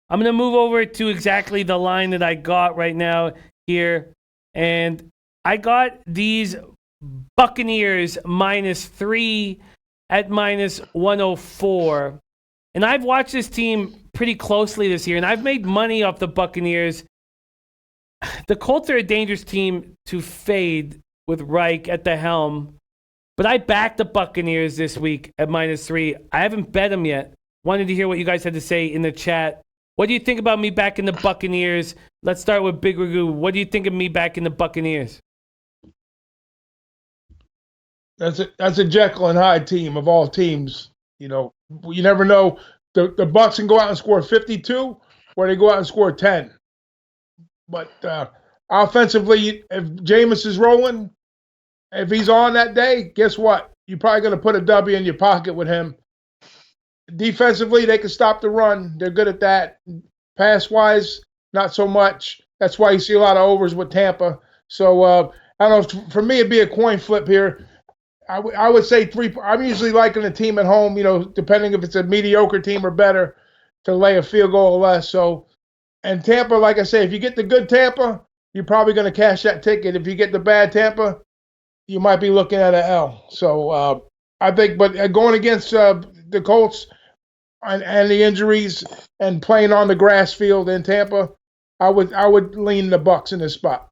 I'm going to move over to exactly the line that I got right now here. And I got these Buccaneers -3 at -104. And I've watched this team pretty closely this year, and I've made money off the Buccaneers. The Colts are a dangerous team to fade with Reich at the helm. But I backed the Buccaneers this week at -3. I haven't bet them yet. Wanted to hear what you guys had to say in the chat. What do you think about me backing the Buccaneers? Let's start with Big Ragoo. What do you think of me backing the Buccaneers? That's a Jekyll and Hyde team of all teams. You never know. The Bucks can go out and score 52, or they go out and score 10. But offensively, if Jameis is rolling, if he's on that day, guess what? You're probably going to put a W in your pocket with him. Defensively, they can stop the run. They're good at that. Pass-wise, not so much. That's why you see a lot of overs with Tampa. So, I don't know. For me, it'd be a coin flip here. I would say 3. I'm usually liking a team at home, depending if it's a mediocre team or better, to lay a field goal or less. So, and Tampa, like I say, if you get the good Tampa, you're probably going to cash that ticket. If you get the bad Tampa, you might be looking at an L. So, I think, but going against the Colts and the injuries and playing on the grass field in Tampa, I would lean the Bucs in this spot.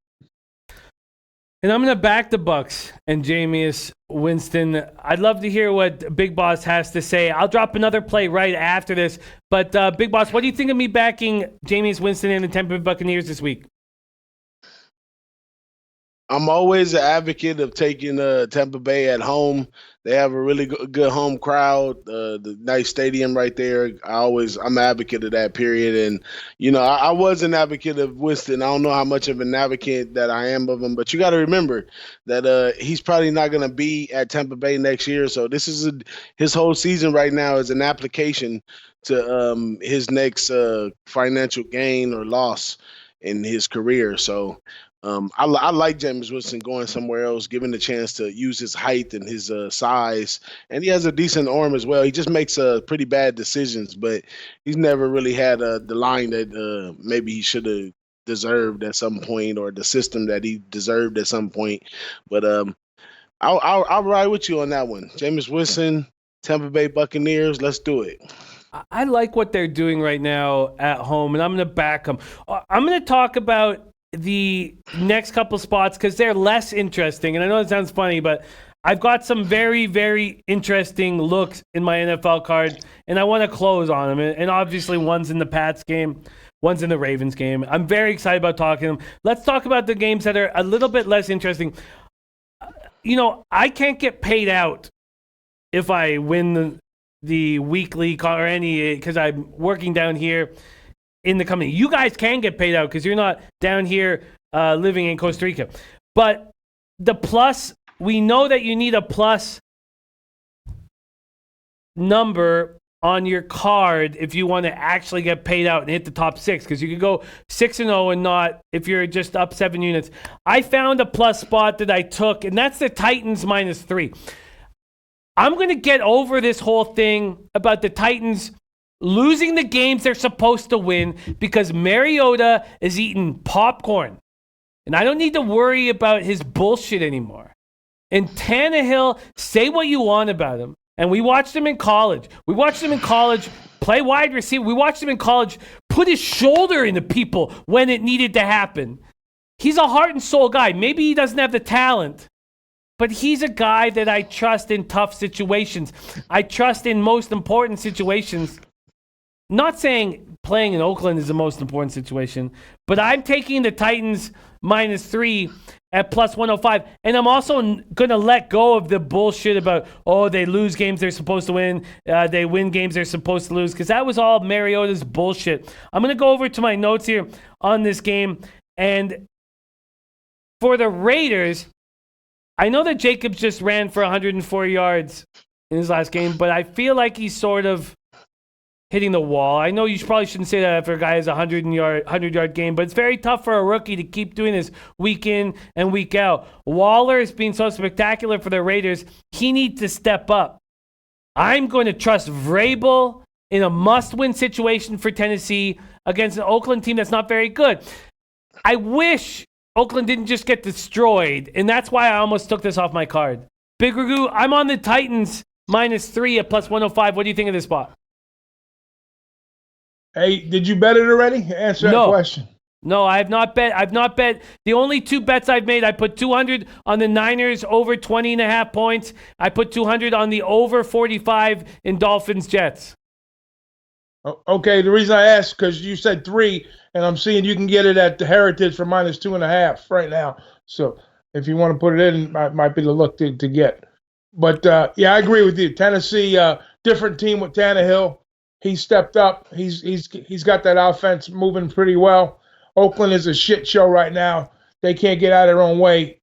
And I'm going to back the Bucs and Jameis Winston. I'd love to hear what Big Boss has to say. I'll drop another play right after this. But Big Boss, what do you think of me backing Jameis Winston and the Tampa Bay Buccaneers this week? I'm always an advocate of taking Tampa Bay at home. They have a really good home crowd, the nice stadium right there. I'm an advocate of that period. And, I was an advocate of Winston. I don't know how much of an advocate that I am of him, but you got to remember that he's probably not going to be at Tampa Bay next year. So this is his whole season right now is an application to his next financial gain or loss in his career. So I like James Winston going somewhere else, given the chance to use his height and his size, and he has a decent arm as well. He just makes pretty bad decisions, but he's never really had the line that maybe he should have deserved at some point, or the system that he deserved at some point. But I'll ride with you on that one. James Winston, Tampa Bay Buccaneers. Let's do it. I like what they're doing right now at home, and I'm going to back them. I'm going to talk about the next couple spots because they're less interesting. And I know it sounds funny, but I've got some very, very interesting looks in my NFL card, and I want to close on them. And obviously, one's in the Pats game, one's in the Ravens game. I'm very excited about talking to them. Let's talk about the games that are a little bit less interesting. I can't get paid out if I win the weekly or any, because I'm working down here in the company. You guys can get paid out because you're not down here living in Costa Rica. But the plus, we know that you need a plus number on your card if you want to actually get paid out and hit the top 6, because you could go 6-0 and not if you're just up 7 units. I found a plus spot that I took, and that's the Titans -3. I'm going to get over this whole thing about the Titans losing the games they're supposed to win because Mariota is eating popcorn. And I don't need to worry about his bullshit anymore. And Tannehill, say what you want about him. And we watched him in college. Play wide receiver. We watched him in college put his shoulder into people when it needed to happen. He's a heart and soul guy. Maybe he doesn't have the talent, but he's a guy that I trust in tough situations. I trust in most important situations. Not saying playing in Oakland is the most important situation, but I'm taking the Titans -3 at plus 105. And I'm also going to let go of the bullshit about, they lose games they're supposed to win. They win games they're supposed to lose, because that was all Mariota's bullshit. I'm going to go over to my notes here on this game. And for the Raiders, I know that Jacobs just ran for 104 yards in his last game, but I feel like he's sort of hitting the wall. I know you probably shouldn't say that after a guy has a 100-yard game, but it's very tough for a rookie to keep doing this week in and week out. Waller is being so spectacular for the Raiders. He needs to step up. I'm going to trust Vrabel in a must-win situation for Tennessee against an Oakland team that's not very good. I wish Oakland didn't just get destroyed, and that's why I almost took this off my card. Big Ragoo, I'm on the Titans -3 at plus 105. What do you think of this spot? Hey, did you bet it already? Answer that question. No, I have not bet. I've not bet. The only 2 bets I've made, I put 200 on the Niners over 20.5 points. I put 200 on the over 45 in Dolphins Jets. Okay, the reason I asked, because you said 3, and I'm seeing you can get it at the Heritage for -2.5 right now. So if you want to put it in, might be the look to get. But, yeah, I agree with you. Tennessee, different team with Tannehill. He stepped up. He's got that offense moving pretty well. Oakland is a shit show right now. They can't get out of their own way.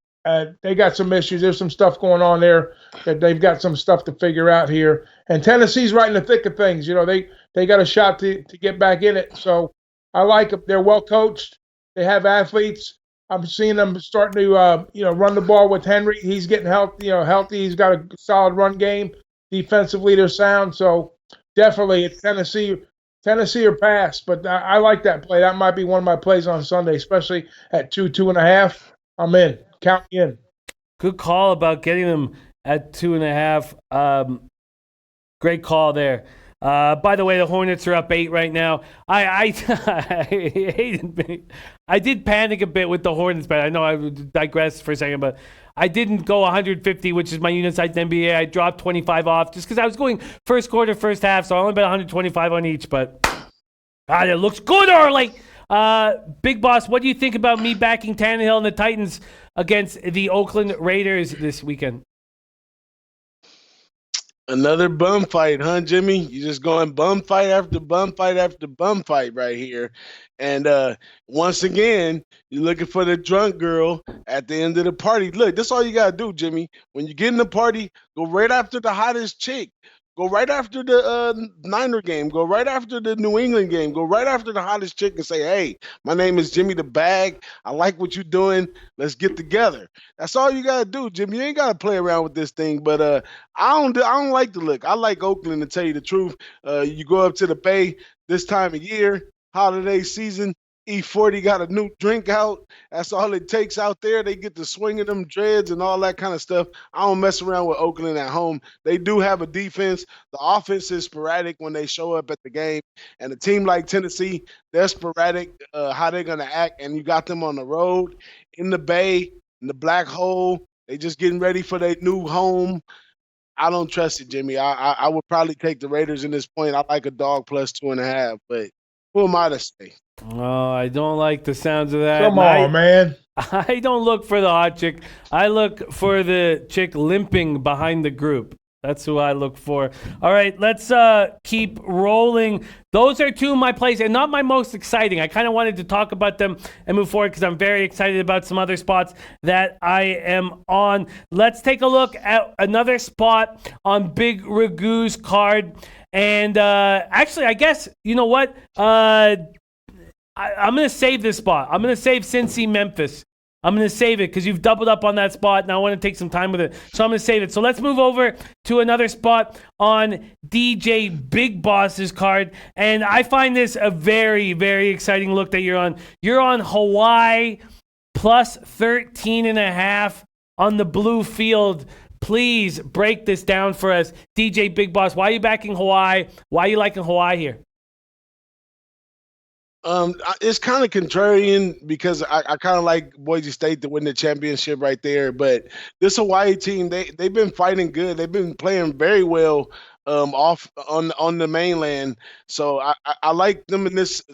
They got some issues. There's some stuff going on there that they've got some stuff to figure out here. And Tennessee's right in the thick of things. They got a shot to get back in it. So I like them. They're well coached. They have athletes. I'm seeing them starting to run the ball with Henry. He's getting healthy. He's got a solid run game. Defensively, they're sound. So definitely, it's Tennessee or pass, but I like that play. That might be one of my plays on Sunday, especially at 2.5. I'm in. Count me in. Good call about getting them at 2.5. Great call there. By the way, the Hornets are up 8 right now. I did panic a bit with the Hornets, but I know I digressed for a second, but I didn't go 150, which is my unit size in NBA. I dropped 25 off just because I was going first quarter, first half, so I only bet 125 on each, but it looks good early. Big Boss, what do you think about me backing Tannehill and the Titans against the Oakland Raiders this weekend? Another bum fight, huh, Jimmy? You just going bum fight after bum fight after bum fight right here. And once again, you're looking for the drunk girl at the end of the party. Look, that's all you gotta do, Jimmy. When you get in the party, go right after the hottest chick. Go right after the Niner game. Go right after the New England game. Go right after the hottest chick and say, "Hey, my name is Jimmy the Bag. I like what you're doing. Let's get together." That's all you gotta do, Jimmy. You ain't gotta play around with this thing. But I don't like the look. I like Oakland, to tell you the truth. You go up to the Bay this time of year, holiday season. E40 got a new drink out. That's all it takes out there. They get to swinging them dreads and all that kind of stuff. I don't mess around with Oakland at home. They do have a defense. The offense is sporadic when they show up at the game. And a team like Tennessee, they're sporadic how they're going to act. And you got them on the road, in the Bay, in the black hole. They just getting ready for their new home. I don't trust it, Jimmy. I would probably take the Raiders in this point. I like a dog plus 2.5, but who am I to say? Oh, I don't like the sounds of that. Come on, man. I don't look for the hot chick. I look for the chick limping behind the group. That's who I look for. All right, let's keep rolling. Those are two of my plays, and not my most exciting. I kind of wanted to talk about them and move forward because I'm very excited about some other spots that I am on. Let's take a look at another spot on Big Ragoo's card. And actually, I guess, you know what? I'm going to save this spot. I'm going to save Cincy Memphis. I'm going to save it because you've doubled up on that spot, and I want to take some time with it. So I'm going to save it. So let's move over to another spot on DJ Big Boss's card. And I find this a very, very exciting look that you're on. You're on Hawaii plus 13.5 on the blue field. Please break this down for us. DJ Big Boss, why are you backing Hawaii? Why are you liking Hawaii here? It's kind of contrarian because I kind of like Boise State to win the championship right there. But this Hawaii team, they've been fighting good. They've been playing very well off on the mainland. So I like them in this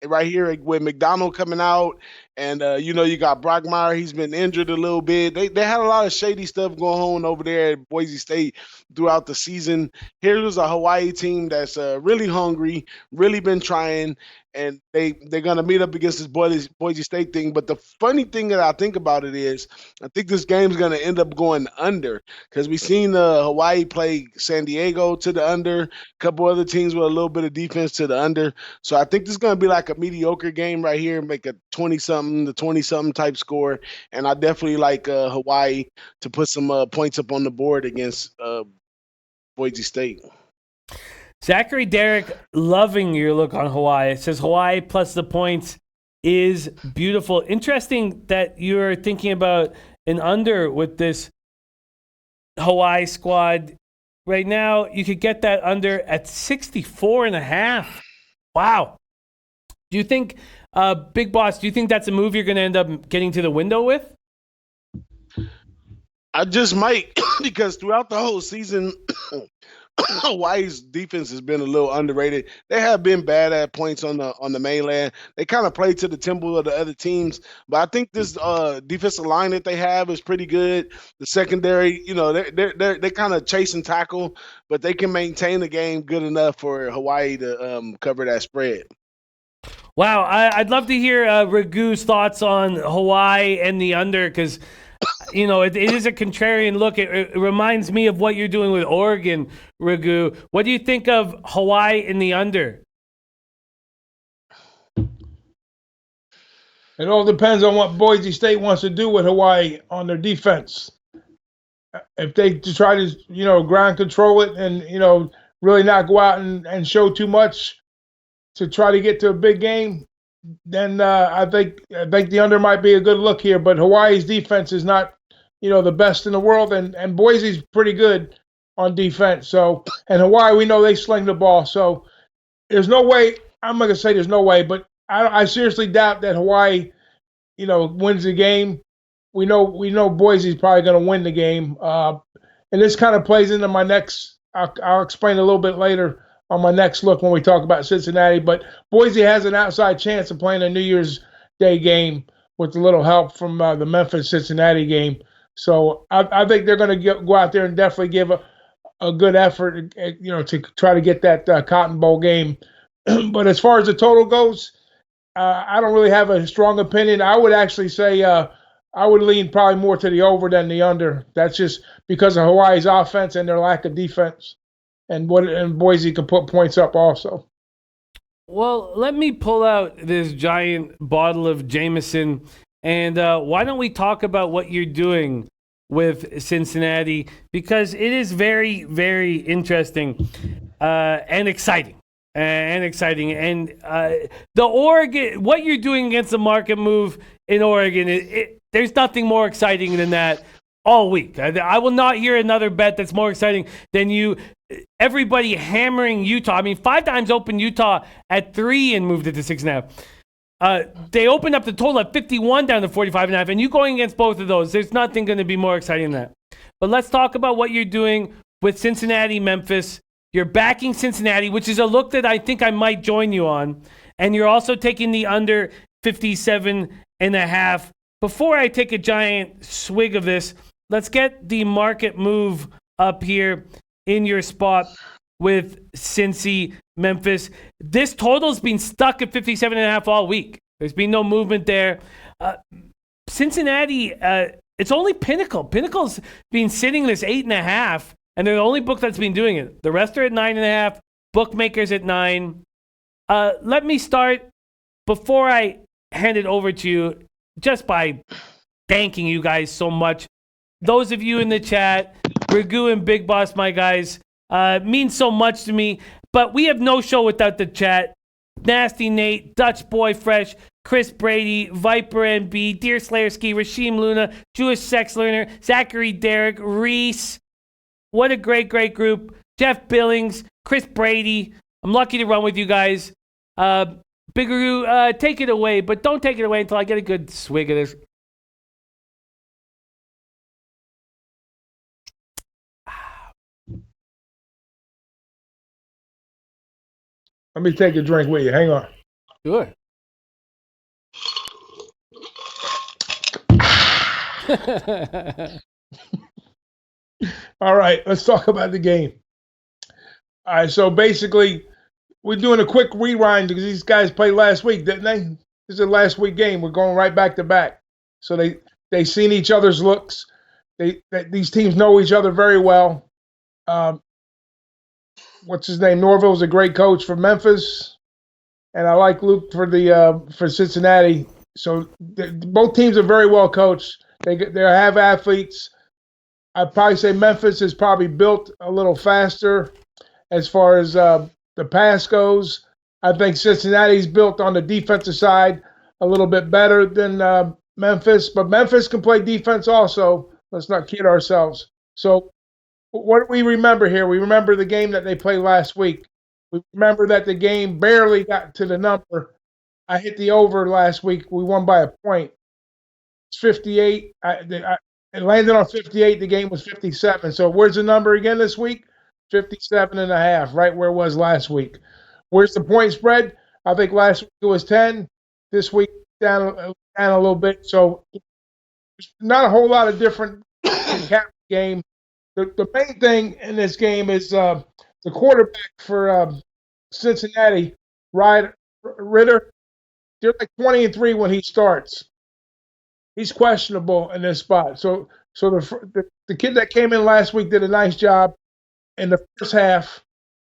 right here with McDonald coming out. And, you got Brockmeyer. He's been injured a little bit. They had a lot of shady stuff going on over there at Boise State throughout the season. Here's a Hawaii team that's really hungry, really been trying, and they're going to meet up against this Boise State thing. But the funny thing that I think about it is I think this game's going to end up going under because we've seen Hawaii play San Diego to the under, a couple other teams with a little bit of defense to the under. So I think this is going to be like a mediocre game right here, make a 20-something to 20-something type score. And I definitely like Hawaii to put some points up on the board against Boise State. Zachary Derrick loving your look on Hawaii. It says Hawaii plus the points is beautiful. Interesting that you're thinking about an under with this Hawaii squad. Right now, you could get that under at 64.5. Wow. Do you think, Big Boss, do you think that's a move you're going to end up getting to the window with? I just might because throughout the whole season, Hawaii's defense has been a little underrated. They have been bad at points on the mainland. They kind of play to the tempo of the other teams, but I think this defensive line that they have is pretty good. The secondary, they kind of chase and tackle, but they can maintain the game good enough for Hawaii to cover that spread. Wow, I'd love to hear Ragoo's thoughts on Hawaii and the under because it is a contrarian look. It reminds me of what you're doing with Oregon, Ragoo. What do you think of Hawaii in the under? It all depends on what Boise State wants to do with Hawaii on their defense. If they try to, ground control it and, really not go out and show too much to try to get to a big game, then I think the under might be a good look here. But Hawaii's defense is not, the best in the world, and Boise's pretty good on defense. So, and Hawaii, we know they sling the ball. So, there's no way. I'm not gonna say there's no way, but I seriously doubt that Hawaii, wins the game. We know Boise's probably gonna win the game, and this kind of plays into my next. I'll explain a little bit later on my next look when we talk about Cincinnati. But Boise has an outside chance of playing a New Year's Day game with a little help from the Memphis-Cincinnati game. So I think they're going to go out there and definitely give a good effort, to try to get that Cotton Bowl game. But as far as the total goes, I don't really have a strong opinion. I would actually say I would lean probably more to the over than the under. That's just because of Hawaii's offense and their lack of defense, and Boise can put points up also. Well, let me pull out this giant bottle of Jameson, and why don't we talk about what you're doing with Cincinnati, because it is very, very interesting and exciting. And the Oregon, what you're doing against the market move in Oregon, there's nothing more exciting than that all week. I will not hear another bet that's more exciting than everybody hammering Utah. I mean, 5 times opened Utah at 3 and moved it to 6.5. They opened up the total at 51 down to 45.5, and you going against both of those, there's nothing going to be more exciting than that. But let's talk about what you're doing with Cincinnati, Memphis. You're backing Cincinnati, which is a look that I think I might join you on. And you're also taking the under 57.5. Before I take a giant swig of this, let's get the market move up here in your spot with Cincy, Memphis. This total's been stuck at 57.5 all week. There's been no movement there. Cincinnati, it's only Pinnacle. Pinnacle's been sitting this 8.5. And they're the only book that's been doing it. The rest are at 9.5. Bookmakers at 9. Let me start, before I hand it over to you, just by thanking you guys so much. Those of you in the chat, Ragoo and Big Boss, my guys, mean so much to me. But we have no show without the chat. Nasty Nate, Dutch Boy Fresh, Chris Brady, Viper NB, Deer Slayer Ski, Rasheem Luna, Jewish Sex Learner, Zachary Derrick, Reese. What a great, great group. Jeff Billings, Chris Brady. I'm lucky to run with you guys. Biggeroo, take it away, but don't take it away until I get a good swig of this. Let me take a drink with you. Hang on. Sure. All right, let's talk about the game. All right, so basically, we're doing a quick rewind because these guys played last week, didn't they? This is a last week game. We're going right back to back. So they seen each other's looks. These teams know each other very well. What's his name? Norville's a great coach for Memphis, and I like Luke for Cincinnati. So both teams are very well coached. They have athletes. I'd probably say Memphis is probably built a little faster as far as the pass goes. I think Cincinnati's built on the defensive side a little bit better than Memphis, but Memphis can play defense also. Let's not kid ourselves. So what do we remember here? We remember the game that they played last week. We remember that the game barely got to the number. I hit the over last week. We won by a point. It's 58. It landed on 58. The game was 57. So where's the number again this week? 57.5, right where it was last week. Where's the point spread? I think last week it was 10. This week down a little bit. So not a whole lot of different in cap game. The main thing in this game is the quarterback for Cincinnati, Ritter. They're like 20-3 when he starts. He's questionable in this spot. So the kid that came in last week did a nice job in the first half,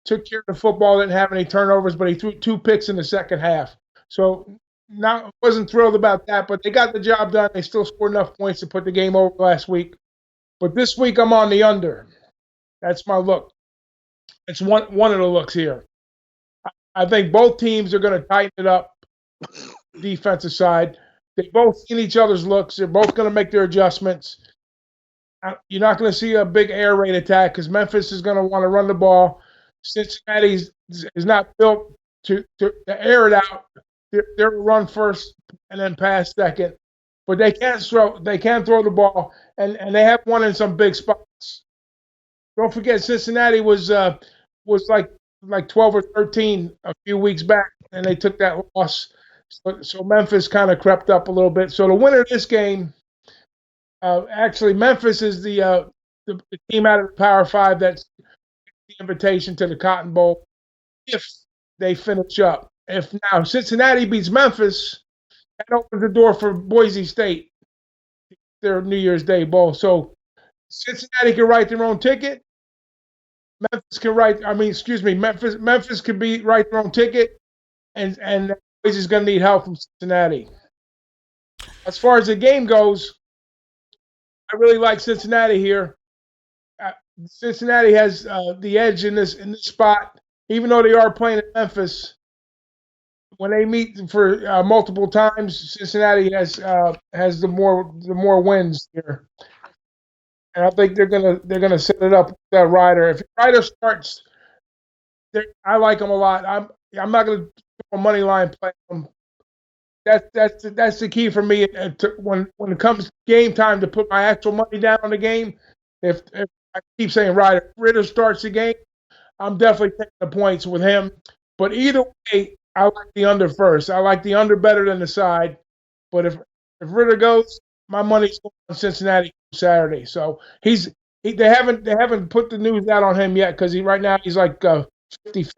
took care of the football, didn't have any turnovers, but he threw 2 picks in the second half. So wasn't thrilled about that, but they got the job done. They still scored enough points to put the game over last week. But this week I'm on the under. That's my look. It's one of the looks here. I think both teams are going to tighten it up, defensive side. They both seen each other's looks. They're both going to make their adjustments. You're not going to see a big air raid attack because Memphis is going to want to run the ball. Cincinnati is not built to air it out. They're run first and then pass second. But they can throw the ball, and they have won in some big spots. Don't forget, Cincinnati was like 12 or 13 a few weeks back, and they took that loss So Memphis kind of crept up a little bit. So the winner of this game, actually, Memphis is the team out of the Power Five that's the invitation to the Cotton Bowl if they finish up. If now Cincinnati beats Memphis, that opens the door for Boise State, their New Year's Day bowl. So Cincinnati can write their own ticket. Memphis can write. I mean, excuse me. Memphis could write their own ticket, and Boise's going to need help from Cincinnati. As far as the game goes, I really like Cincinnati here. Cincinnati has the edge in this spot, even though they are playing at Memphis. When they meet for multiple times, Cincinnati has the more wins here, and I think they're gonna set it up with that Ryder. If Ryder starts, I like him a lot. I'm not gonna throw a money line play him. That's the key for me when it comes game time to put my actual money down on the game. If I keep saying Ritter starts the game, I'm definitely taking the points with him. But either way, I like the under first. I like the under better than the side. But if Ritter goes, my money's going on Cincinnati Saturday. So they haven't put the news out on him yet because right now he's like 50-50.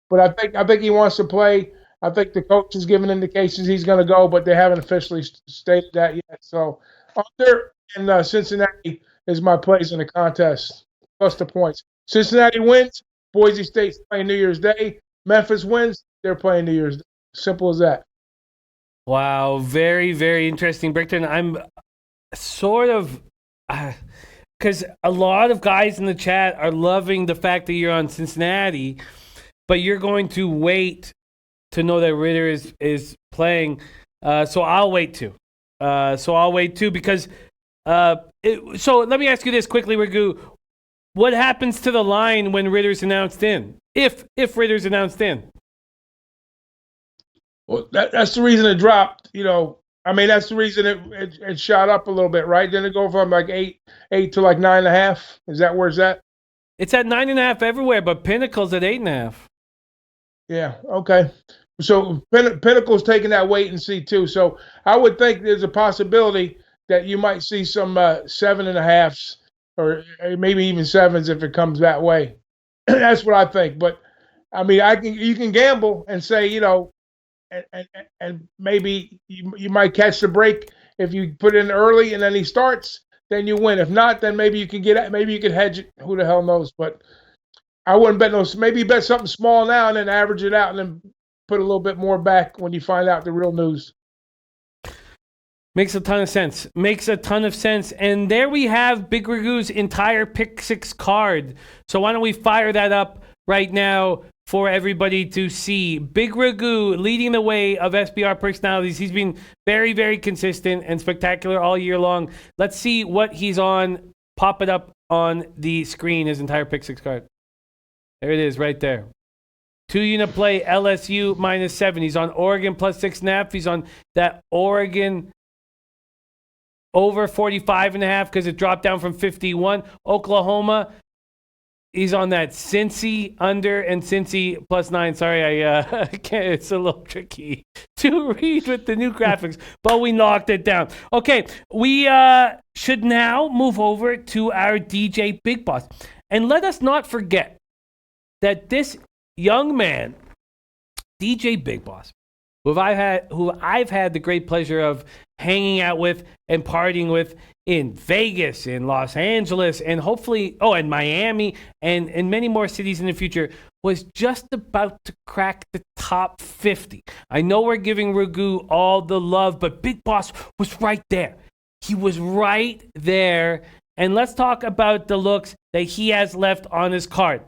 But I think he wants to play. I think the coach has given indications he's going to go, but they haven't officially stated that yet. So under and Cincinnati is my plays in the contest, plus the points. Cincinnati wins, Boise State's playing New Year's Day. Memphis wins, they're playing New Year's Day. Simple as that. Wow, very, very interesting, Brickton. I'm sort of because a lot of guys in the chat are loving the fact that you're on Cincinnati, but you're going to wait to know that Ritter is playing. So I'll wait too. Because so let me ask you this quickly, Ragoo. What happens to the line when Ritter's announced in? If Ritter's announced in? Well, that's the reason it dropped. I mean, that's the reason it shot up a little bit, right? Didn't it go from like eight to like 9.5? Is that where it's at? It's at 9.5 everywhere, but Pinnacle's at 8.5. Yeah. Okay. So Pinnacle's taking that wait and see too. So I would think there's a possibility that you might see some 7.5s or maybe even 7s if it comes that way. That's what I think. But I mean, you can gamble and say, and maybe you might catch the break if you put in early and then he starts, then you win. If not, then maybe you can maybe you can hedge it. Who the hell knows? But I wouldn't bet no. Maybe bet something small now and then average it out and then put a little bit more back when you find out the real news. Makes a ton of sense. And there we have Big Ragoo's entire Pick 6 card. So why don't we fire that up right now for everybody to see. Big Ragoo leading the way of SBR personalities. He's been very, very consistent and spectacular all year long. Let's see what he's on. Pop it up on the screen, his entire Pick 6 card. There it is right there. 2-unit play, LSU -7. He's on Oregon +6.5. He's on that Oregon over 45.5 because it dropped down from 51. Oklahoma, he's on that Cincy under and Cincy +9. Sorry, I can't. It's a little tricky to read with the new graphics, but we knocked it down. Okay, we should now move over to our DJ Big Boss. And let us not forget that this young man, DJ Big Boss, who I've had the great pleasure of hanging out with and partying with in Vegas, in Los Angeles, and hopefully, in Miami, and in many more cities in the future, was just about to crack the top 50. I know we're giving Ragoo all the love, but Big Boss was right there. He was right there. And let's talk about the looks that he has left on his card.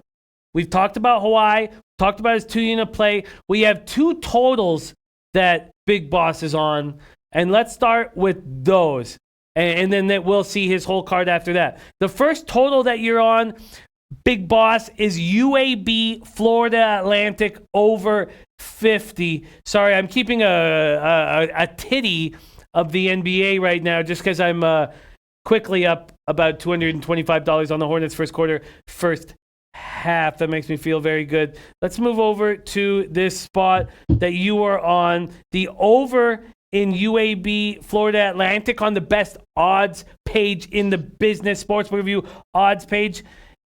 We've talked about Hawaii, talked about his 2-unit play. We have 2 totals that Big Boss is on. And let's start with those. And then we'll see his whole card after that. The first total that you're on, Big Boss, is UAB Florida Atlantic over 50. Sorry, I'm keeping a titty of the NBA right now just because I'm quickly up about $225 on the Hornets first quarter, first half. half. That makes me feel very good. Let's move over to this spot that you are on. The over in UAB Florida Atlantic on the best odds page in the business Sportsbook Review odds page.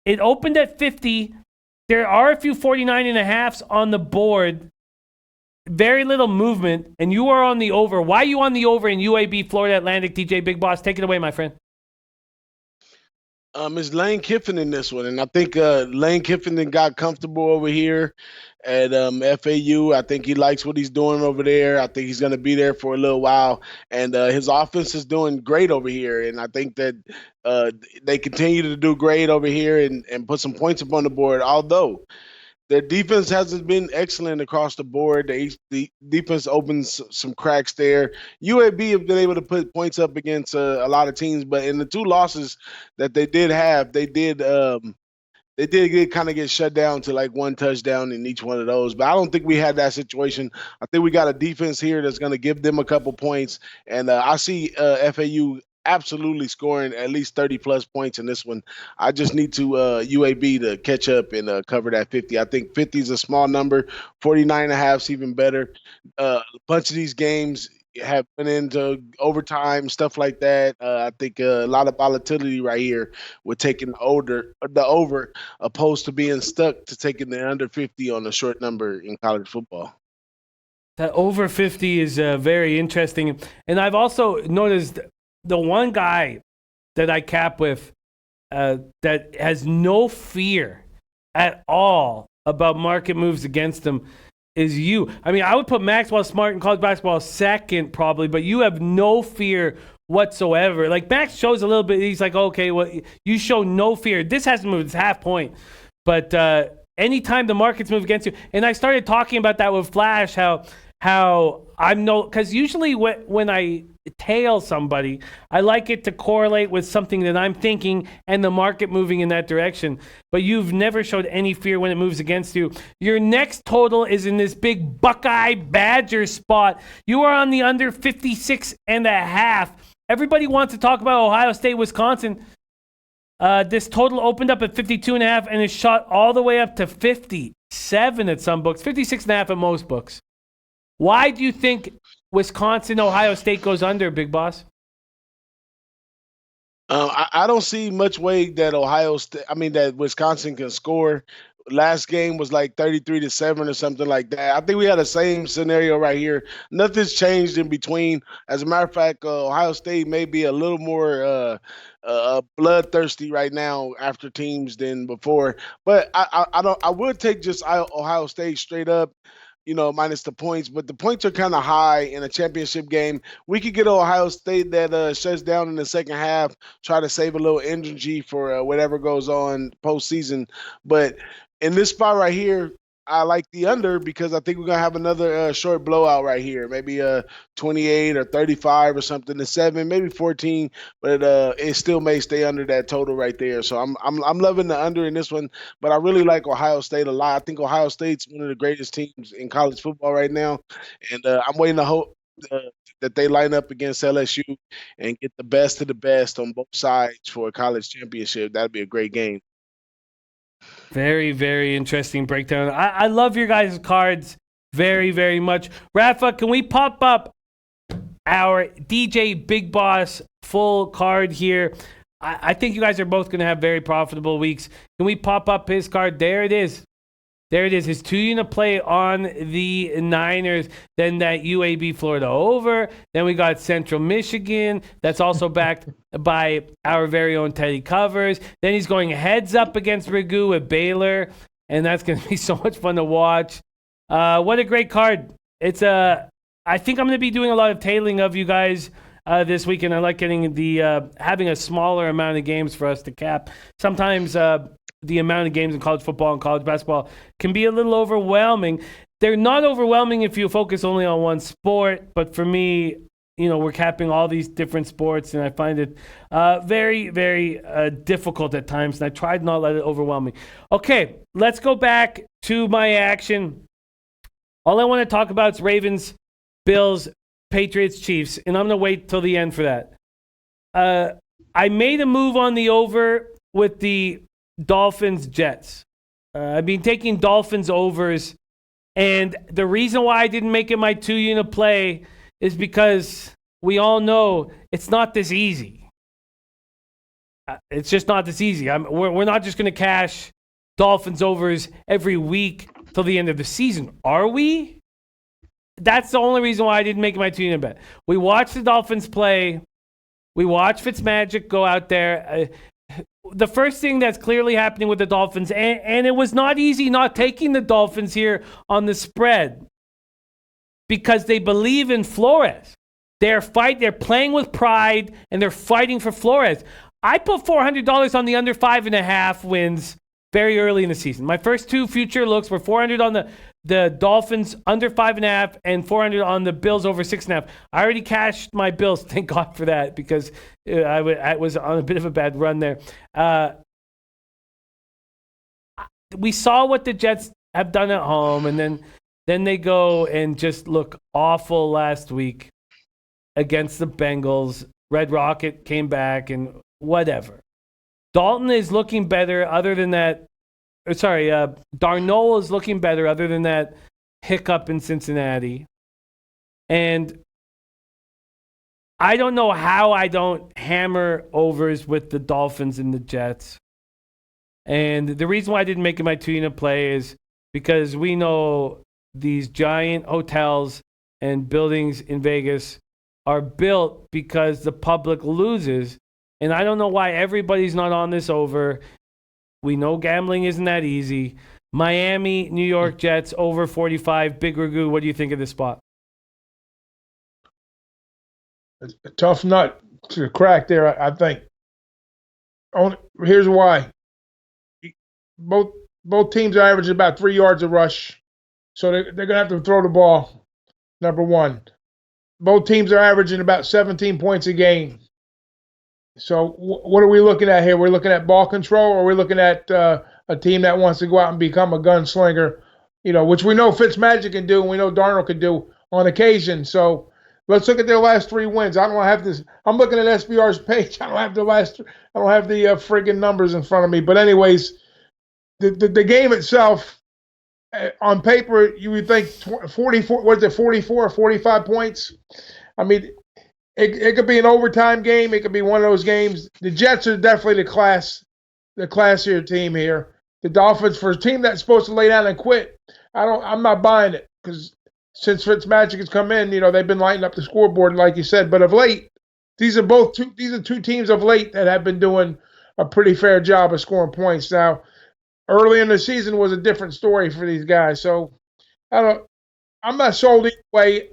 It opened at 50. There are a few 49.5s on the board. Very little movement, and you are on the over. Why are you on the over in UAB Florida Atlantic, DJ Big Boss? Take it away, my friend. It's Lane Kiffin in this one, and I think Lane Kiffin then got comfortable over here at FAU. I think he likes what he's doing over there. I think he's going to be there for a little while, and his offense is doing great over here. And I think that they continue to do great over here and put some points up on the board. Although their defense hasn't been excellent across the board. The defense opens some cracks there. UAB have been able to put points up against a lot of teams, but in the two losses that they did have, they did get shut down to like one touchdown in each one of those. But I don't think we had that situation. I think we got a defense here that's going to give them a couple points, and I see FAU absolutely scoring at least 30-plus points in this one. I just need to UAB to catch up and cover that 50. I think 50 is a small number. 49.5 is even better. A bunch of these games have went into overtime, stuff like that. I think a lot of volatility right here with taking the over opposed to being stuck to taking the under 50 on a short number in college football. That over 50 is very interesting. And I've also noticed the one guy that I cap with that has no fear at all about market moves against him is you. I mean, I would put Maxwell Smart in college basketball second probably, but you have no fear whatsoever. Like Max shows a little bit. He's like, okay, well, you show no fear. This hasn't moved. It's half point. But anytime the markets move against you, and I started talking about that with Flash, how I'm because usually when I tail somebody, I like it to correlate with something that I'm thinking and the market moving in that direction. But you've never showed any fear when it moves against you. Your next total is in this big Buckeye Badger spot. You are on the under 56.5. Everybody wants to talk about Ohio State, Wisconsin. This total opened up at 52.5 and is shot all the way up to 57 at some books, 56.5 at most books. Why do you think Wisconsin, Ohio State goes under, Big Boss? I don't see much way that that Wisconsin can score. Last game was like 33-7 or something like that. I think we had the same scenario right here. Nothing's changed in between. As a matter of fact, Ohio State may be a little more bloodthirsty right now after teams than before. But I would take just Ohio State straight up, minus the points, but the points are kind of high in a championship game. We could get Ohio State that shuts down in the second half, try to save a little energy for whatever goes on postseason. But in this spot right here, I like the under because I think we're going to have another short blowout right here, maybe 28 or 35 or something to 7, maybe 14, but it still may stay under that total right there. So I'm loving the under in this one, but I really like Ohio State a lot. I think Ohio State's one of the greatest teams in college football right now, and I'm waiting to hope that they line up against LSU and get the best of the best on both sides for a college championship. That'd be a great game. Very, very interesting breakdown. I love your guys' cards very, very much. Rafa, can we pop up our DJ Big Boss full card here? I think you guys are both going to have very profitable weeks. Can we pop up his card? There it is. There it is. His 2-unit play on the Niners. Then that UAB Florida over. Then we got Central Michigan. That's also backed by our very own Teddy Covers. Then he's going heads up against Ragoo with Baylor. And that's going to be so much fun to watch. What a great card. It's I think I'm going to be doing a lot of tailing of you guys this weekend. I like getting having a smaller amount of games for us to cap. Sometimes the amount of games in college football and college basketball can be a little overwhelming. They're not overwhelming if you focus only on one sport, but for me, we're capping all these different sports, and I find it very, very difficult at times, and I tried not to let it overwhelm me. Okay, let's go back to my action. All I want to talk about is Ravens, Bills, Patriots, Chiefs, and I'm going to wait till the end for that. I made a move on the over with the Dolphins, Jets. I've been taking Dolphins overs, and the reason why I didn't make it my 2-unit play is because we all know it's not this easy. It's just not this easy. We're not just going to cash Dolphins overs every week till the end of the season, are we? That's the only reason why I didn't make my 2-unit bet. We watched the Dolphins play. We watched Fitzmagic go out there. The first thing that's clearly happening with the Dolphins, and it was not easy not taking the Dolphins here on the spread because they believe in Flores. They're playing with pride, and they're fighting for Flores. I put $400 on the under 5.5 wins very early in the season. My first two future looks were $400 on the Dolphins under 5.5 and $400 on the Bills over 6.5. I already cashed my Bills. Thank God for that, because I was on a bit of a bad run there. We saw what the Jets have done at home, and then they go and just look awful last week against the Bengals. Red Rocket came back and whatever. Dalton is looking better other than that. Darnold is looking better other than that hiccup in Cincinnati. And I don't know how I don't hammer overs with the Dolphins and the Jets. And the reason why I didn't make it my 2-unit play is because we know these giant hotels and buildings in Vegas are built because the public loses. And I don't know why everybody's not on this over. We know gambling isn't that easy. Miami, New York Jets, over 45. Big Ragoo, what do you think of this spot? It's a tough nut to crack there, I think. Here's why. Both teams are averaging about 3 yards a rush. So they're going to have to throw the ball, number one. Both teams are averaging about 17 points a game. So what are we looking at here? We're looking at ball control, or we're looking at a team that wants to go out and become a gunslinger, which we know Fitzmagic can do and we know Darnold can do on occasion. So let's look at their last 3 wins. I don't have this. I'm looking at SBR's page. I don't have the friggin' numbers in front of me. But anyways, the game itself, on paper, you would think 44. Was it 44 or 45 points? I mean, it could be an overtime game. It could be one of those games. The Jets are definitely the classier team here. The Dolphins, for a team that's supposed to lay down and quit, I'm not buying it, because since Fitzmagic has come in, they've been lighting up the scoreboard, like you said. But of late, these are two teams of late that have been doing a pretty fair job of scoring points. Now, early in the season was a different story for these guys. So I'm not sold either way.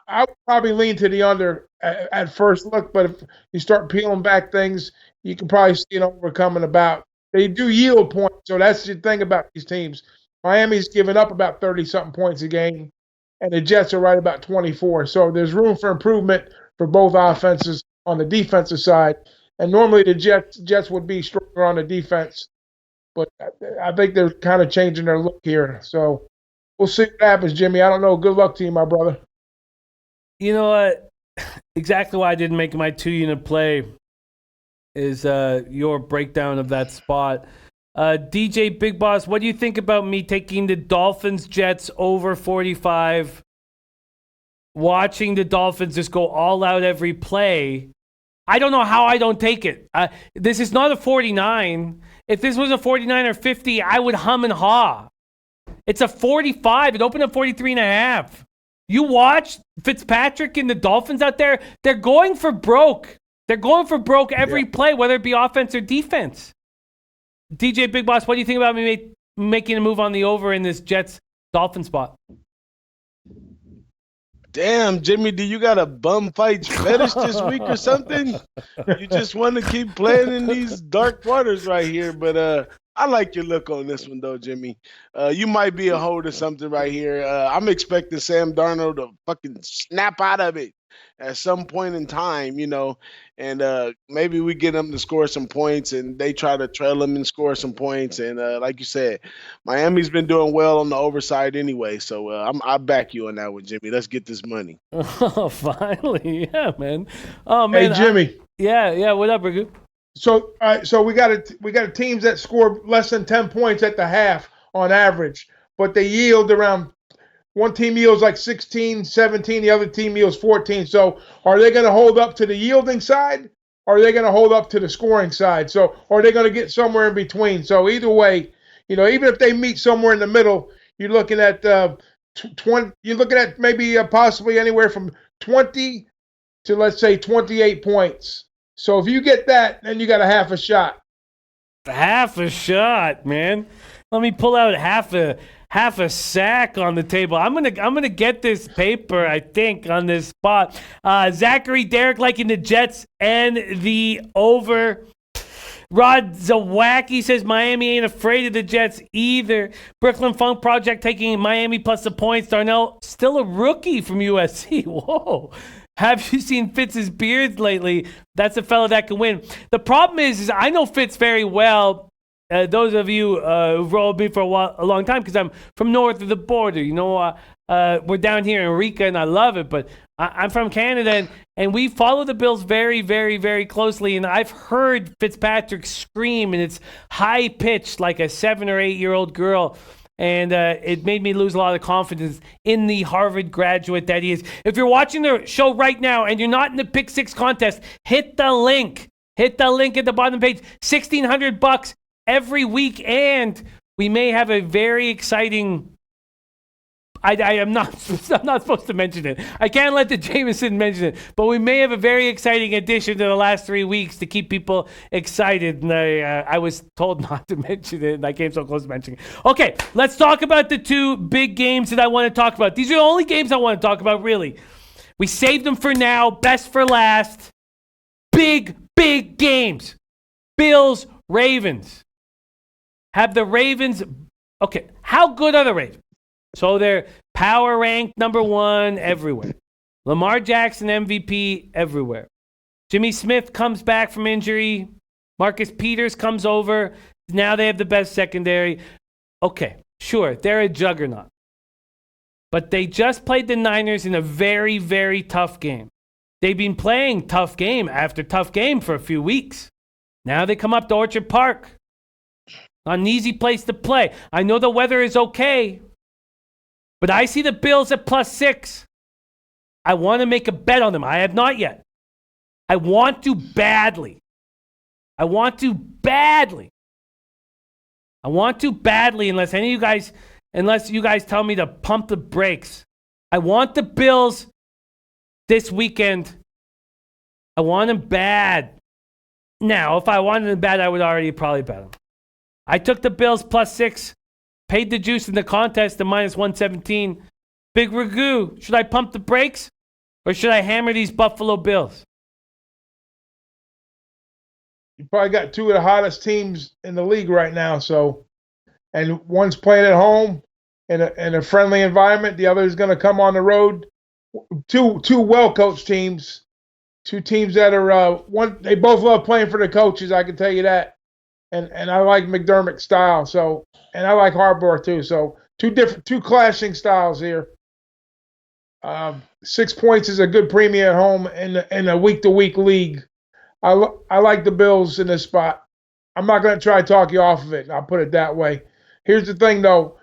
I would probably lean to the under at first look, but if you start peeling back things, you can probably see it overcoming about. They do yield points, so that's the thing about these teams. Miami's giving up about 30-something points a game, and the Jets are right about 24. So there's room for improvement for both offenses on the defensive side. And normally the Jets would be stronger on the defense, but I think they're kind of changing their look here. So we'll see what happens, Jimmy. I don't know. Good luck to you, my brother. You know what? Exactly why I didn't make my 2-unit play is your breakdown of that spot. DJ Big Boss, what do you think about me taking the Dolphins Jets over 45? Watching the Dolphins just go all out every play. I don't know how I don't take it. This is not a 49. If this was a 49 or 50, I would hum and haw. It's a 45. It opened at 43.5. You watch Fitzpatrick and the Dolphins out there, they're going for broke. They're going for broke every play, whether it be offense or defense. DJ Big Boss, what do you think about me making a move on the over in this Jets-Dolphin spot? Damn, Jimmy, do you got a bum fight fetish this week or something? You just want to keep playing in these dark waters right here, but I like your look on this one, though, Jimmy. You might be a hold or something right here. I'm expecting Sam Darnold to fucking snap out of it at some point in time, and maybe we get them to score some points, and they try to trail them and score some points. And like you said, Miami's been doing well on the overside anyway, so I back you on that one, Jimmy. Let's get this money. Oh, finally. Yeah, man. Oh, man. Hey, Jimmy. Yeah. What up, Ragoo? So, so we got teams that score less than 10 points at the half on average, but they yield around. One team yields like 16, 17. The other team yields 14. So, are they going to hold up to the yielding side? Or are they going to hold up to the scoring side? So, or are they going to get somewhere in between? So, either way, even if they meet somewhere in the middle, you're looking at 20. You're looking at maybe possibly anywhere from 20 to, let's say, 28 points. So if you get that, then you got a half a shot. Half a shot, man. Let me pull out half a sack on the table. I'm gonna get this paper, I think, on this spot. Zachary Derrick liking the Jets and the over. Rod Zawacki says Miami ain't afraid of the Jets either. Brooklyn Funk Project taking Miami plus the points. Darnell, still a rookie from USC. Whoa. Have you seen Fitz's beards lately? That's a fellow that can win. The problem is I know Fitz very well. Those of you who've rolled me for a long time, because I'm from north of the border. We're down here in Eureka, and I love it. But I'm from Canada, and we follow the Bills very, very, very closely. And I've heard Fitzpatrick scream, and it's high-pitched like a 7 or 8 year old girl. And it made me lose a lot of confidence in the Harvard graduate that he is. If you're watching the show right now and you're not in the Pick Six contest, hit the link. Hit the link at the bottom of the page. $1,600 every week, and we may have a very exciting. I'm not supposed to mention it. I can't let the Jameson mention it, but we may have a very exciting addition to the last 3 weeks to keep people excited. And I was told not to mention it, and I came so close to mentioning it. Okay, let's talk about the two big games that I want to talk about. These are the only games I want to talk about, really. We saved them for now, best for last. Big games. Bills, Ravens. Have the Ravens. Okay, how good are the Ravens? So they're power ranked number 1 everywhere. Lamar Jackson MVP everywhere. Jimmy Smith comes back from injury. Marcus Peters comes over. Now they have the best secondary. Okay, sure, they're a juggernaut. But they just played the Niners in a very, very tough game. They've been playing tough game after tough game for a few weeks. Now they come up to Orchard Park. Not an easy place to play. I know the weather is okay. But I see the Bills at +6. I want to make a bet on them. I have not yet. I want to badly. Unless you guys tell me to pump the brakes. I want the Bills this weekend. I want them bad. Now, if I wanted them bad, I would already probably bet them. I took the Bills +6. Paid the juice in the contest to -117. Big Ragoo, should I pump the brakes or should I hammer these Buffalo Bills? You probably got two of the hottest teams in the league right now. So, and one's playing at home in a friendly environment. The other is going to come on the road. Two well-coached teams. Two teams that are they both love playing for the coaches. I can tell you that. And I like McDermott's style. So. And I like Harbaugh too. So two clashing styles here. 6 points is a good premium at home in a week-to-week league. I like the Bills in this spot. I'm not going to try to talk you off of it. I'll put it that way. Here's the thing, though.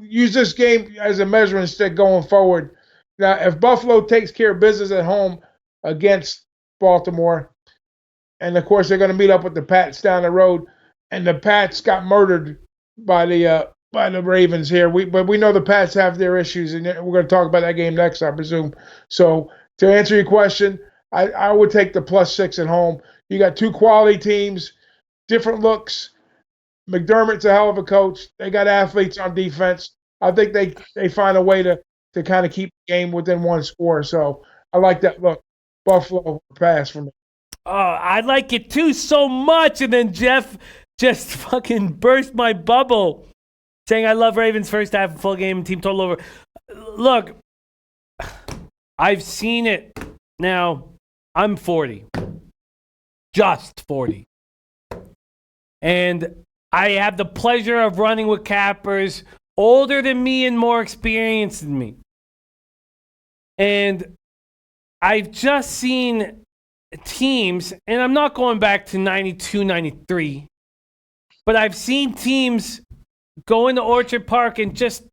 Use this game as a measuring stick going forward. Now, if Buffalo takes care of business at home against Baltimore, and of course they're going to meet up with the Pats down the road. And the Pats got murdered by the Ravens here. But we know the Pats have their issues, and we're going to talk about that game next, I presume. So to answer your question, I would take the +6 at home. You got two quality teams, different looks. McDermott's a hell of a coach. They got athletes on defense. I think they find a way to kind of keep the game within one score. So I like that look. Buffalo pass for me. Oh, I like it too so much. And then Jeff just fucking burst my bubble saying I love Ravens first half, full game, team total over. Look, I've seen it. Now, I'm 40. Just 40. And I have the pleasure of running with cappers older than me and more experienced than me. And I've just seen teams, and I'm not going back to 92, 93, but I've seen teams go into Orchard Park and just,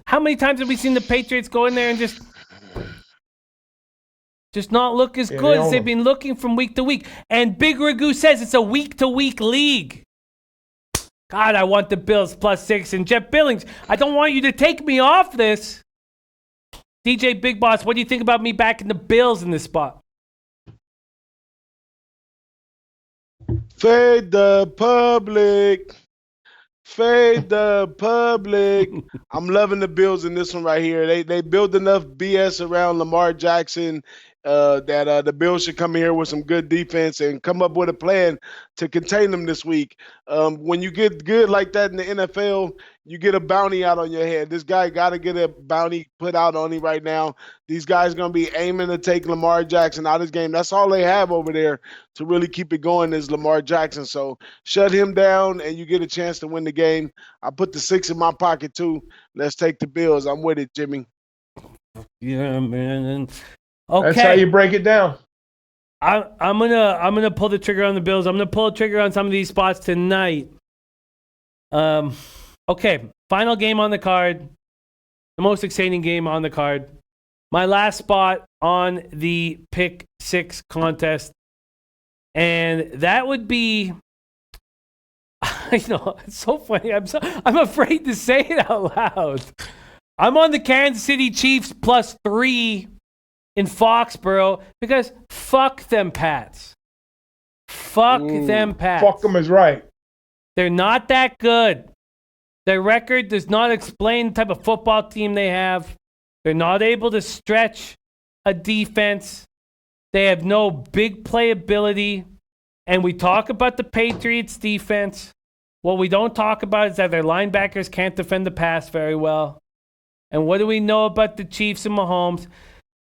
how many times have we seen the Patriots go in there and just not look as good as they've been looking from week to week? And Big Ragoo says it's a week-to-week league. God, I want the Bills +6. And Jeff Billings, I don't want you to take me off this. DJ Big Boss, what do you think about me backing the Bills in this spot? Fade the public. Fade the public. I'm loving the Bills in this one right here. They build enough BS around Lamar Jackson that the Bills should come in here with some good defense and come up with a plan to contain them this week. When you get good like that in the NFL, you get a bounty out on your head. This guy got to get a bounty put out on him right now. These guys going to be aiming to take Lamar Jackson out of this game. That's all they have over there to really keep it going is Lamar Jackson. So shut him down and you get a chance to win the game. I put the 6 in my pocket too. Let's take the Bills. I'm with it, Jimmy. Yeah, man. Okay. That's how you break it down. I'm gonna pull the trigger on the Bills. I'm gonna pull the trigger on some of these spots tonight. Okay, final game on the card. The most exciting game on the card. My last spot on the Pick 6 contest. And that would be, I know, it's so funny. I'm afraid to say it out loud. I'm on the Kansas City Chiefs +3 in Foxborough because fuck them Pats. Fuck them Pats. Fuck them is right. They're not that good. Their record does not explain the type of football team they have. They're not able to stretch a defense. They have no big playability. And we talk about the Patriots defense. What we don't talk about is that their linebackers can't defend the pass very well. And what do we know about the Chiefs and Mahomes?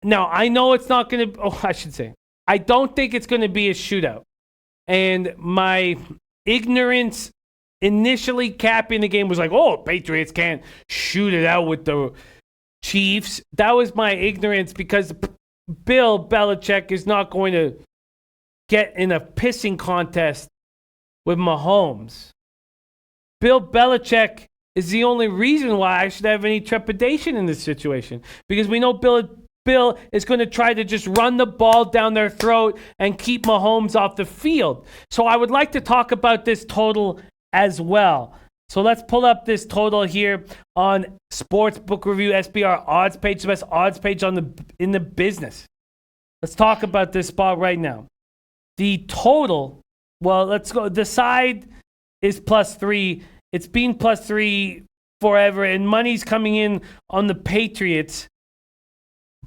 Now, I know it's not going to, I don't think it's going to be a shootout. And my ignorance initially capping the game was like, oh, Patriots can't shoot it out with the Chiefs. That was my ignorance because Bill Belichick is not going to get in a pissing contest with Mahomes. Bill Belichick is the only reason why I should have any trepidation in this situation because we know Bill is going to try to just run the ball down their throat and keep Mahomes off the field. So I would like to talk about this total as well. So let's pull up this total here on Sportsbook Review SBR odds page, the best odds page in the business. Let's talk about this spot right now. The total, well, let's go. The side is +3. It's been +3 forever, and money's coming in on the Patriots.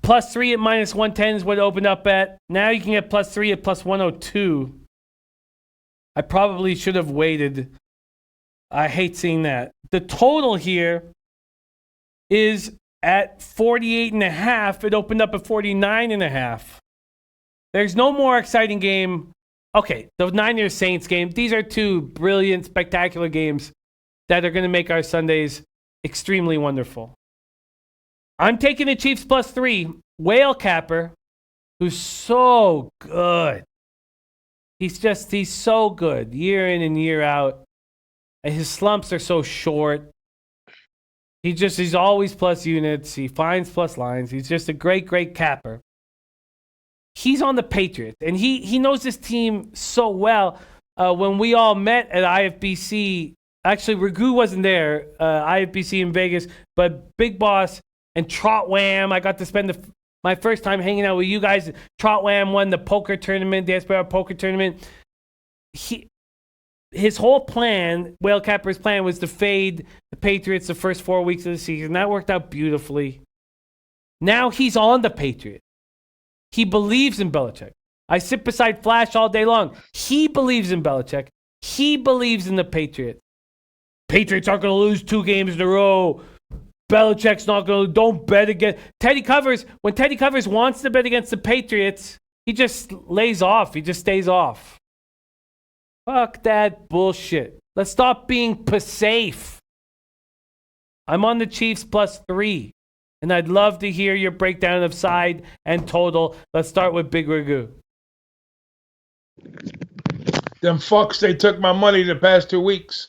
+3 at -110 is what it opened up at. Now you can get +3 at +102. I probably should have waited. I hate seeing that. The total here is at 48.5. It opened up at 49.5. There's no more exciting game. Okay, the Niners Saints game. These are two brilliant, spectacular games that are going to make our Sundays extremely wonderful. I'm taking the Chiefs +3. Whale Capper, who's so good. He's so good year in and year out. And his slumps are so short. He's always plus units. He finds plus lines. He's just a great, great capper. He's on the Patriots, and he knows this team so well. When we all met at IFBC, actually, Ragoo wasn't there, IFBC in Vegas, but Big Boss and Trot Wham, I got to spend my first time hanging out with you guys. Trot Wham won the poker tournament, the SBR poker tournament. His whole plan, Whale Capper's plan, was to fade the Patriots the first 4 weeks of the season. That worked out beautifully. Now he's on the Patriots. He believes in Belichick. I sit beside Flash all day long. He believes in Belichick. He believes in the Patriots. Patriots aren't going to lose 2 games in a row. Belichick's not going to. Don't bet against Teddy Covers. When Teddy Covers wants to bet against the Patriots, he just lays off. He just stays off. Fuck that bullshit. Let's stop being safe. I'm on the Chiefs +3. And I'd love to hear your breakdown of side and total. Let's start with Big Ragoo. Them fucks, they took my money the past 2 weeks.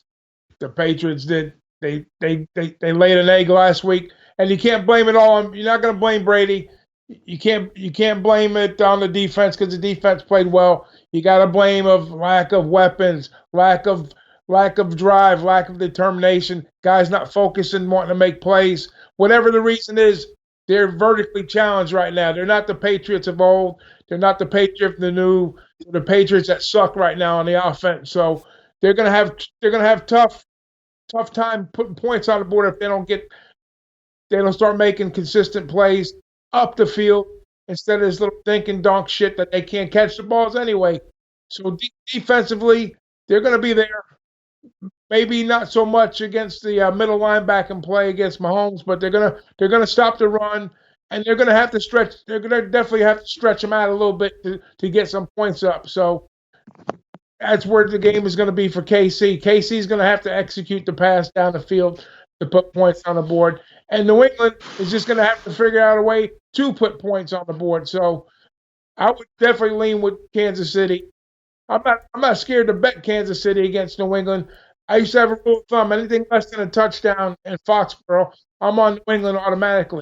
The Patriots did. They laid an egg last week, and you can't blame it all on. You're not going to blame Brady. You can't blame it on the defense because the defense played well. You got to blame of lack of weapons, lack of drive, lack of determination. Guys not focusing, wanting to make plays. Whatever the reason is, they're vertically challenged right now. They're not the Patriots of old. They're not the Patriots the new. The Patriots that suck right now on the offense. So they're gonna have tough time putting points on the board if they don't start making consistent plays up the field instead of this little dink and dunk shit that they can't catch the balls anyway. So defensively, they're going to be there. Maybe not so much against the middle linebacker play against Mahomes, but they're gonna stop the run, and they're gonna have to stretch. They're gonna definitely have to stretch them out a little bit to get some points up. So that's where the game is going to be for KC. KC is going to have to execute the pass down the field to put points on the board, and New England is just going to have to figure out a way to put points on the board. So I would definitely lean with Kansas City. I'm not scared to bet Kansas City against New England. I used to have a rule of thumb: anything less than a touchdown in Foxborough, I'm on New England automatically.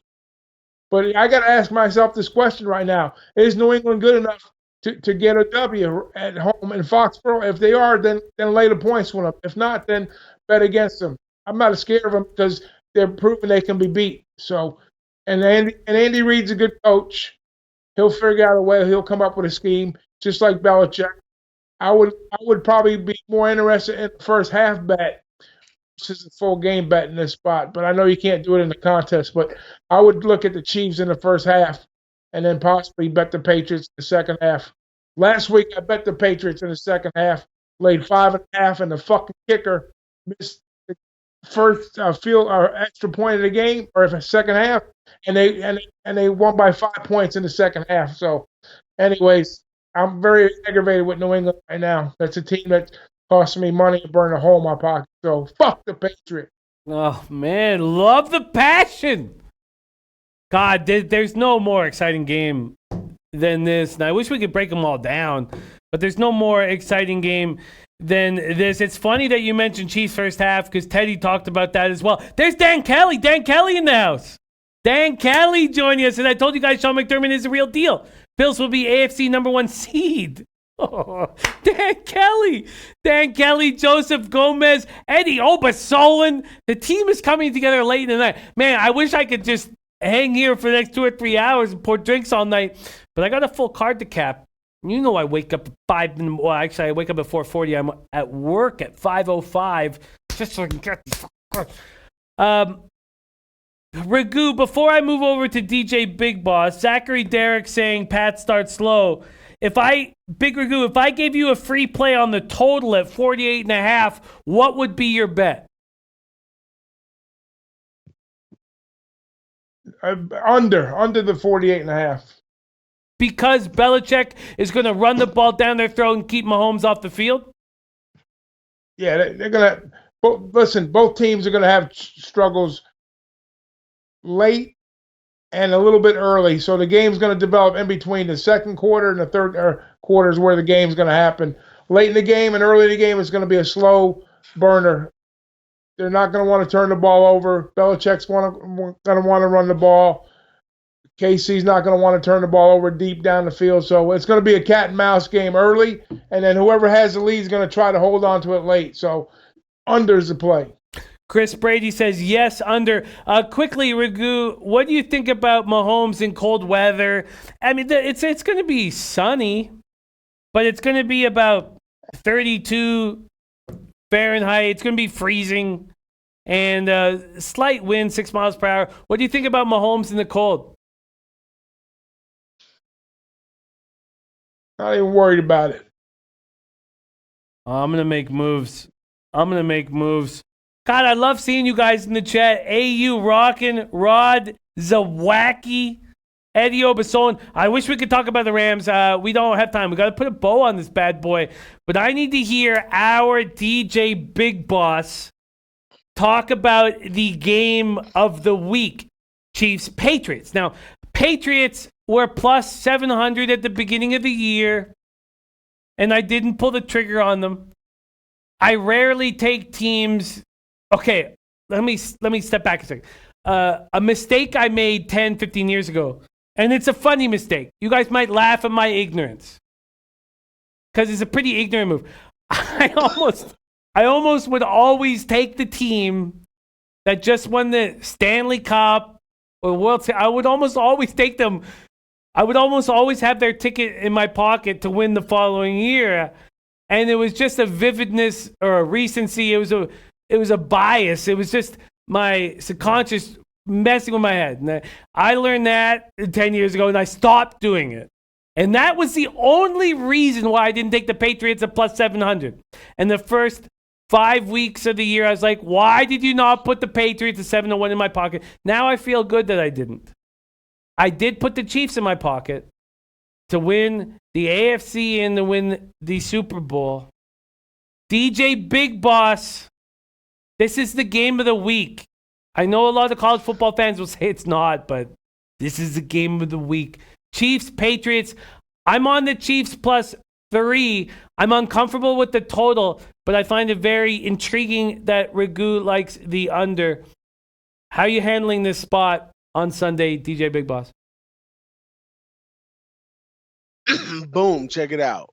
But I got to ask myself this question right now: is New England good enough to get a W at home in Foxborough? If they are, then lay the points with them. If not, then bet against them. I'm not scared of them because they're proving they can be beat. So, and Andy Reid's a good coach. He'll figure out a way. He'll come up with a scheme, just like Belichick. I would probably be more interested in the first half bet versus a full game bet in this spot. But I know you can't do it in the contest. But I would look at the Chiefs in the first half and then possibly bet the Patriots in the second half. Last week, I bet the Patriots in the second half, laid 5.5, and the fucking kicker missed the first field or extra point of the game, or if a second half, and they won by 5 points in the second half. So, anyways, I'm very aggravated with New England right now. That's a team that cost me money and burned a hole in my pocket. So, fuck the Patriots. Oh, man, love the passion. God, there's no more exciting game than this. And I wish we could break them all down, but there's no more exciting game than this. It's funny that you mentioned Chiefs first half because Teddy talked about that as well. There's Dan Kelly. Dan Kelly in the house. Dan Kelly joining us. And I told you guys Sean McDermott is a real deal. Bills will be AFC #1 seed. Oh, Dan Kelly, Joseph Gomez, Eddie Obasolan. The team is coming together late in the night. Man, I wish I could just hang here for the next 2 or 3 hours and pour drinks all night. But I got a full card to cap. You know I wake up at 5. Well, actually, I wake up at 4:40. I'm at work at 5:05 just so I can get these cards. Ragoo, before I move over to DJ Big Boss, Zachary Derrick saying Pat starts slow. Big Ragoo, if I gave you a free play on the total at 48.5, what would be your bet? Under the 48.5. Because Belichick is going to run the ball down their throat and keep Mahomes off the field? Yeah, they're going to. Listen, both teams are going to have struggles late and a little bit early. So the game's going to develop in between the second quarter and the third quarters where the game's going to happen. Late in the game and early in the game is going to be a slow burner. They're not going to want to turn the ball over. Belichick's going to want to run the ball. KC's not going to want to turn the ball over deep down the field. So it's going to be a cat and mouse game early, and then whoever has the lead is going to try to hold on to it late. So under's the play. Chris Brady says yes, under. Quickly, Ragoo, what do you think about Mahomes in cold weather? I mean, it's going to be sunny, but it's going to be about 32 Fahrenheit. It's going to be freezing and slight wind, 6 miles per hour. What do you think about Mahomes in the cold? Not even worried about it. I'm going to make moves. God, I love seeing you guys in the chat. AU rockin', Rod Zawacki, Eddie Obasolan. I wish we could talk about the Rams. We don't have time. We got to put a bow on this bad boy. But I need to hear our DJ Big Boss talk about the game of the week, Chiefs-Patriots. Now, Patriots were plus 700 at the beginning of the year. and I didn't pull the trigger on them. I rarely take teams. Okay, let me step back a second. A mistake I made 10, 15 years ago, and it's a funny mistake. You guys might laugh at my ignorance because it's a pretty ignorant move. I almost would always take the team that just won the Stanley Cup or World Series. I would almost always take them. I would almost always have their ticket in my pocket to win the following year. And it was just a vividness or a recency. It was a bias. It was just my subconscious messing with my head. And I learned that 10 years ago, and I stopped doing it. And that was the only reason why I didn't take the Patriots at plus 700. And the first 5 weeks of the year, I was like, why did you not put the Patriots at 7-1 in my pocket? Now I feel good that I didn't. I did put the Chiefs in my pocket to win the AFC and to win the Super Bowl. DJ Big Boss, this is the game of the week. I know a lot of college football fans will say it's not, but this is the game of the week. Chiefs, Patriots. I'm on the Chiefs plus 3. I'm uncomfortable with the total, but I find it very intriguing that Ragoo likes the under. How are you handling this spot on Sunday, DJ Big Boss? Boom, check it out.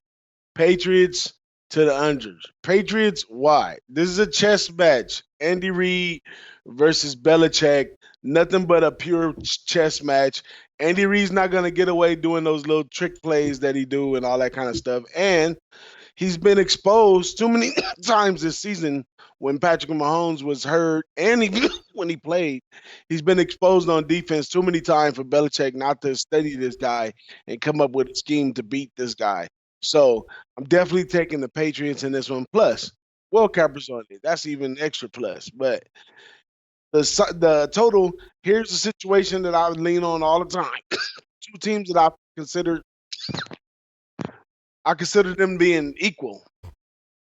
Patriots to the unders. Patriots, why? This is a chess match. Andy Reid versus Belichick. Nothing but a pure chess match. Andy Reid's not going to get away doing those little trick plays that he do and all that kind of stuff. And he's been exposed too many times this season when Patrick Mahomes was hurt and when he played. He's been exposed on defense too many times for Belichick not to study this guy and come up with a scheme to beat this guy. So I'm definitely taking the Patriots in this one. Plus, World Cuppers on it. That's even extra plus. But the total, here's the situation that I would lean on all the time. Two teams that I consider them being equal.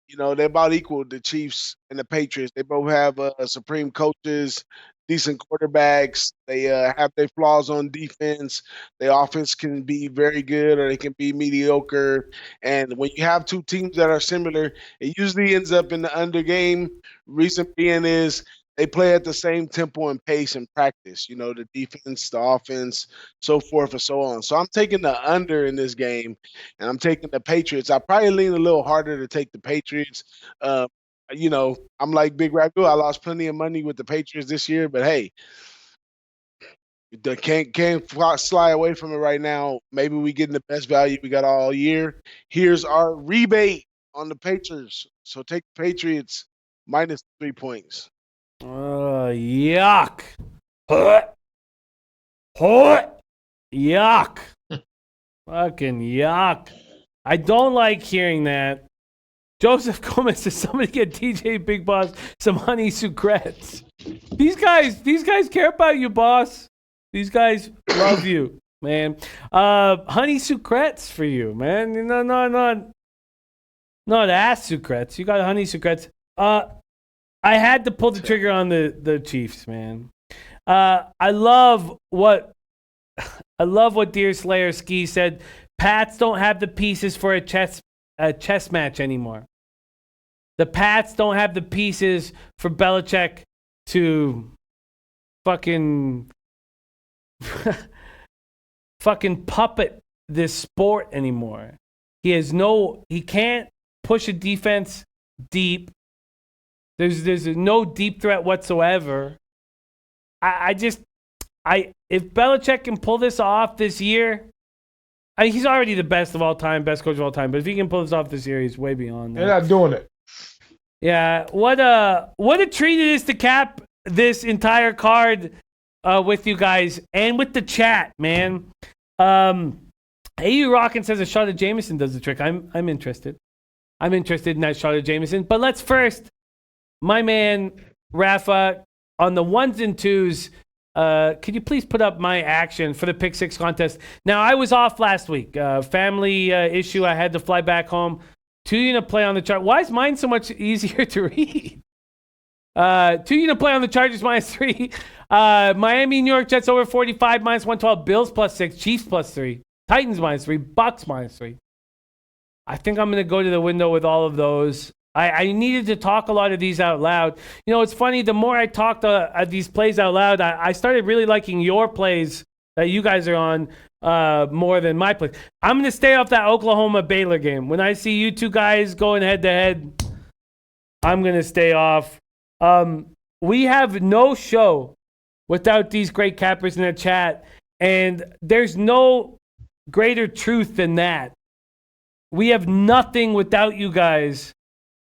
You know, they're about equal, the Chiefs and the Patriots. They both have supreme coaches, decent quarterbacks. They have their flaws on defense. Their offense can be very good or they can be mediocre. And when you have two teams that are similar, it usually ends up in the under game. Reason being is they play at the same tempo and pace in practice, you know, the defense, the offense, so forth and so on. So I'm taking the under in this game, and I'm taking the Patriots. I probably lean a little harder to take the Patriots. You know, I'm like Big Ragoo. I lost plenty of money with the Patriots this year, but hey, can't slide away from it right now. Maybe we getting the best value we got all year. Here's our rebate on the Patriots. So take the Patriots minus 3 points. Yuck. Yuck. Fucking yuck. I don't like hearing that. Joseph Gomez says somebody get DJ Big Boss some honey sucrets. These guys care about you, boss. These guys love you, man. Honey sucrets for you, man. No, not ass sucrets. You got honey sucrets. I had to pull the trigger on the Chiefs, man. I love what Deer Slayer Ski said. Pats don't have the pieces for a chess match anymore. The Pats don't have the pieces for Belichick to fucking puppet this sport anymore. He can't push a defense deep. There's no deep threat whatsoever. If Belichick can pull this off this year, he's already the best of all time, best coach of all time. But if he can pull this off this year, he's way beyond that. They're not doing it. Yeah, what a treat it is to cap this entire card with you guys and with the chat, man. AU Rockin' says a shot of Jameson does the trick. I'm interested. I'm interested in that shot of Jameson. But let's first, my man Rafa, on the ones and twos, could you please put up my action for the Pick Six contest? Now, I was off last week. Family issue. I had to fly back home. 2-unit play on the chart. Why is mine so much easier to read? 2-unit play on the Chargers -3. Miami, New York Jets over 45 -112. Bills +6. Chiefs +3. Titans -3. Bucks -3. I think I'm going to go to the window with all of those. I needed to talk a lot of these out loud. You know, it's funny. The more I talked these plays out loud, I started really liking your plays that you guys are on more than my plays. I'm going to stay off that Oklahoma Baylor game. When I see you two guys going head to head, I'm going to stay off. We have no show without these great cappers in the chat, and there's no greater truth than that. We have nothing without you guys.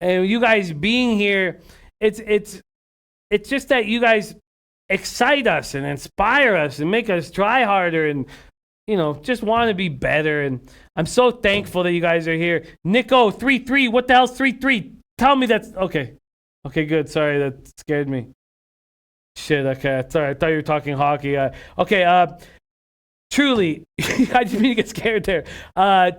And you guys being here, it's just that you guys excite us and inspire us and make us try harder and, you know, just want to be better. And I'm so thankful that you guys are here. Nico, 3-3. What the hell's 3-3? Tell me that's okay. Okay, good. Sorry, that scared me. Shit, okay. Sorry, I thought you were talking hockey. Truly, I didn't mean to get scared there.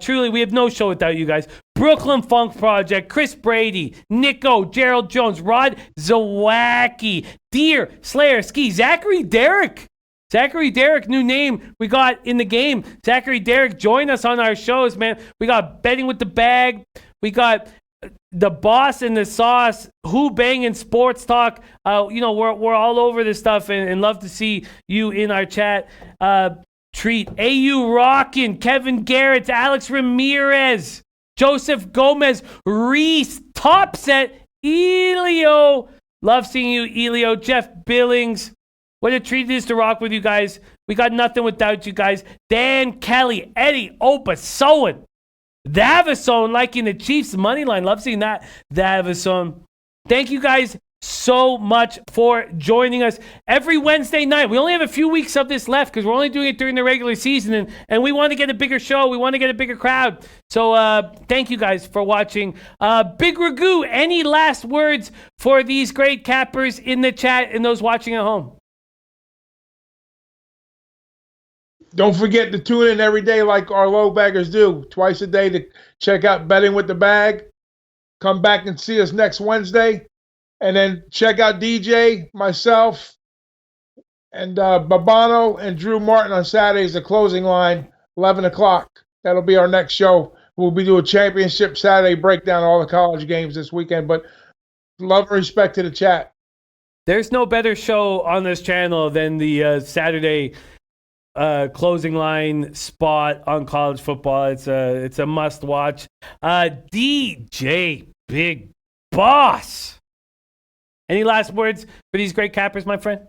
Truly, we have no show without you guys. Brooklyn Funk Project, Chris Brady, Nico, Gerald Jones, Rod Zawacki, Deer, Slayer, Ski, Zachary Derrick. Zachary Derrick, new name we got in the game. Zachary Derrick, join us on our shows, man. We got Betting with the Bag. We got the Boss and the Sauce, Who Bangin' Sports Talk. You know, we're all over this stuff and love to see you in our chat. Treat AU Rockin', Kevin Garrett, Alex Ramirez, Joseph Gomez, Reese, Topset, Elio. Love seeing you, Elio. Jeff Billings. What a treat it is to rock with you guys. We got nothing without you guys. Dan Kelly, Eddie Opasoan, Davison liking the Chiefs money line. Love seeing that, Davison. Thank you guys so much for joining us every Wednesday night. We only have a few weeks of this left because we're only doing it during the regular season, and we want to get a bigger show. We want to get a bigger crowd. So thank you guys for watching. Big Ragoo, any last words for these great cappers in the chat and those watching at home? Don't forget to tune in every day like our low baggers do, twice a day to check out Betting with the Bag. Come back and see us next Wednesday. And then check out DJ, myself, and Babano and Drew Martin on Saturdays, the closing line, 11 o'clock. That'll be our next show. We'll be doing championship Saturday breakdown of all the college games this weekend. But love and respect to the chat. There's no better show on this channel than the Saturday closing line spot on college football. It's a must watch. DJ Big Boss. Any last words for these great cappers, my friend?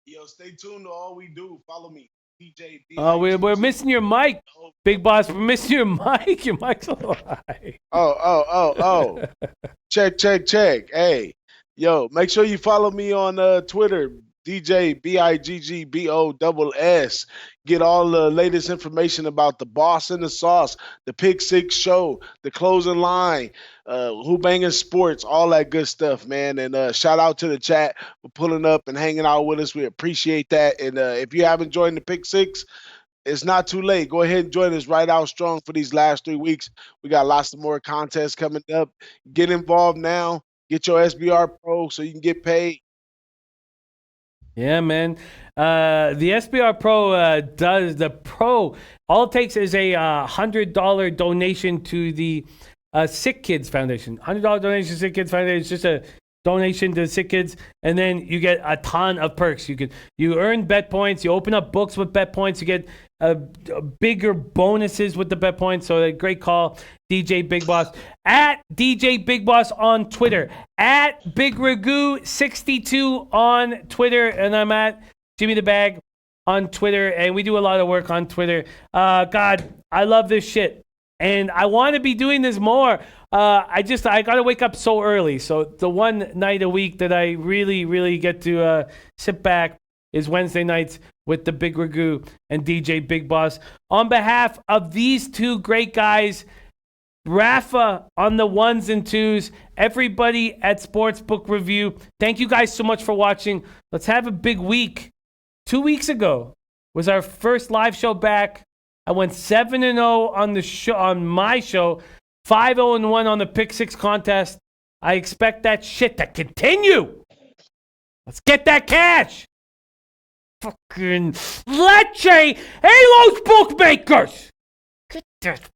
Yo, stay tuned to all we do. Follow me, DJ. We're missing your mic, Big Boss. We're missing your mic. Your mic's a little high. Oh. Check. Hey, yo, make sure you follow me on Twitter, DJ BIGGBOSS. Get all the latest information about the Boss and the Sauce, the Pick Six Show, the Closing Line, Who Bangin' Sports, all that good stuff, man. And shout out to the chat for pulling up and hanging out with us. We appreciate that. And if you haven't joined the Pick Six, it's not too late. Go ahead and join us right out strong for these last 3 weeks. We got lots of more contests coming up. Get involved now. Get your SBR Pro so you can get paid. Yeah, man. The SBR Pro does the Pro. All it takes is a $100 donation to the Sick Kids Foundation. $100 donation to Sick Kids Foundation. It's just a donation to Sick Kids, and then you get a ton of perks. You earn bet points. You open up books with bet points. You get bigger bonuses with the bet points. So a great call, DJ Big Boss. At DJ Big Boss on Twitter. At Big Ragoo 62 on Twitter. And I'm at Jimmy the Bag on Twitter. And we do a lot of work on Twitter. God, I love this shit. And I want to be doing this more. I got to wake up so early. So the one night a week that I really, really get to sit back is Wednesday nights with the Big Ragoo and DJ Big Boss. On behalf of these two great guys, Rafa on the ones and twos, everybody at Sportsbook Review, thank you guys so much for watching. Let's have a big week. 2 weeks ago was our first live show back. I went 7-0 on the show, on my show, 5-0-1 on the Pick Six contest. I expect that shit to continue. Let's get that cash. Fucking leche. Hey, those bookmakers. Get that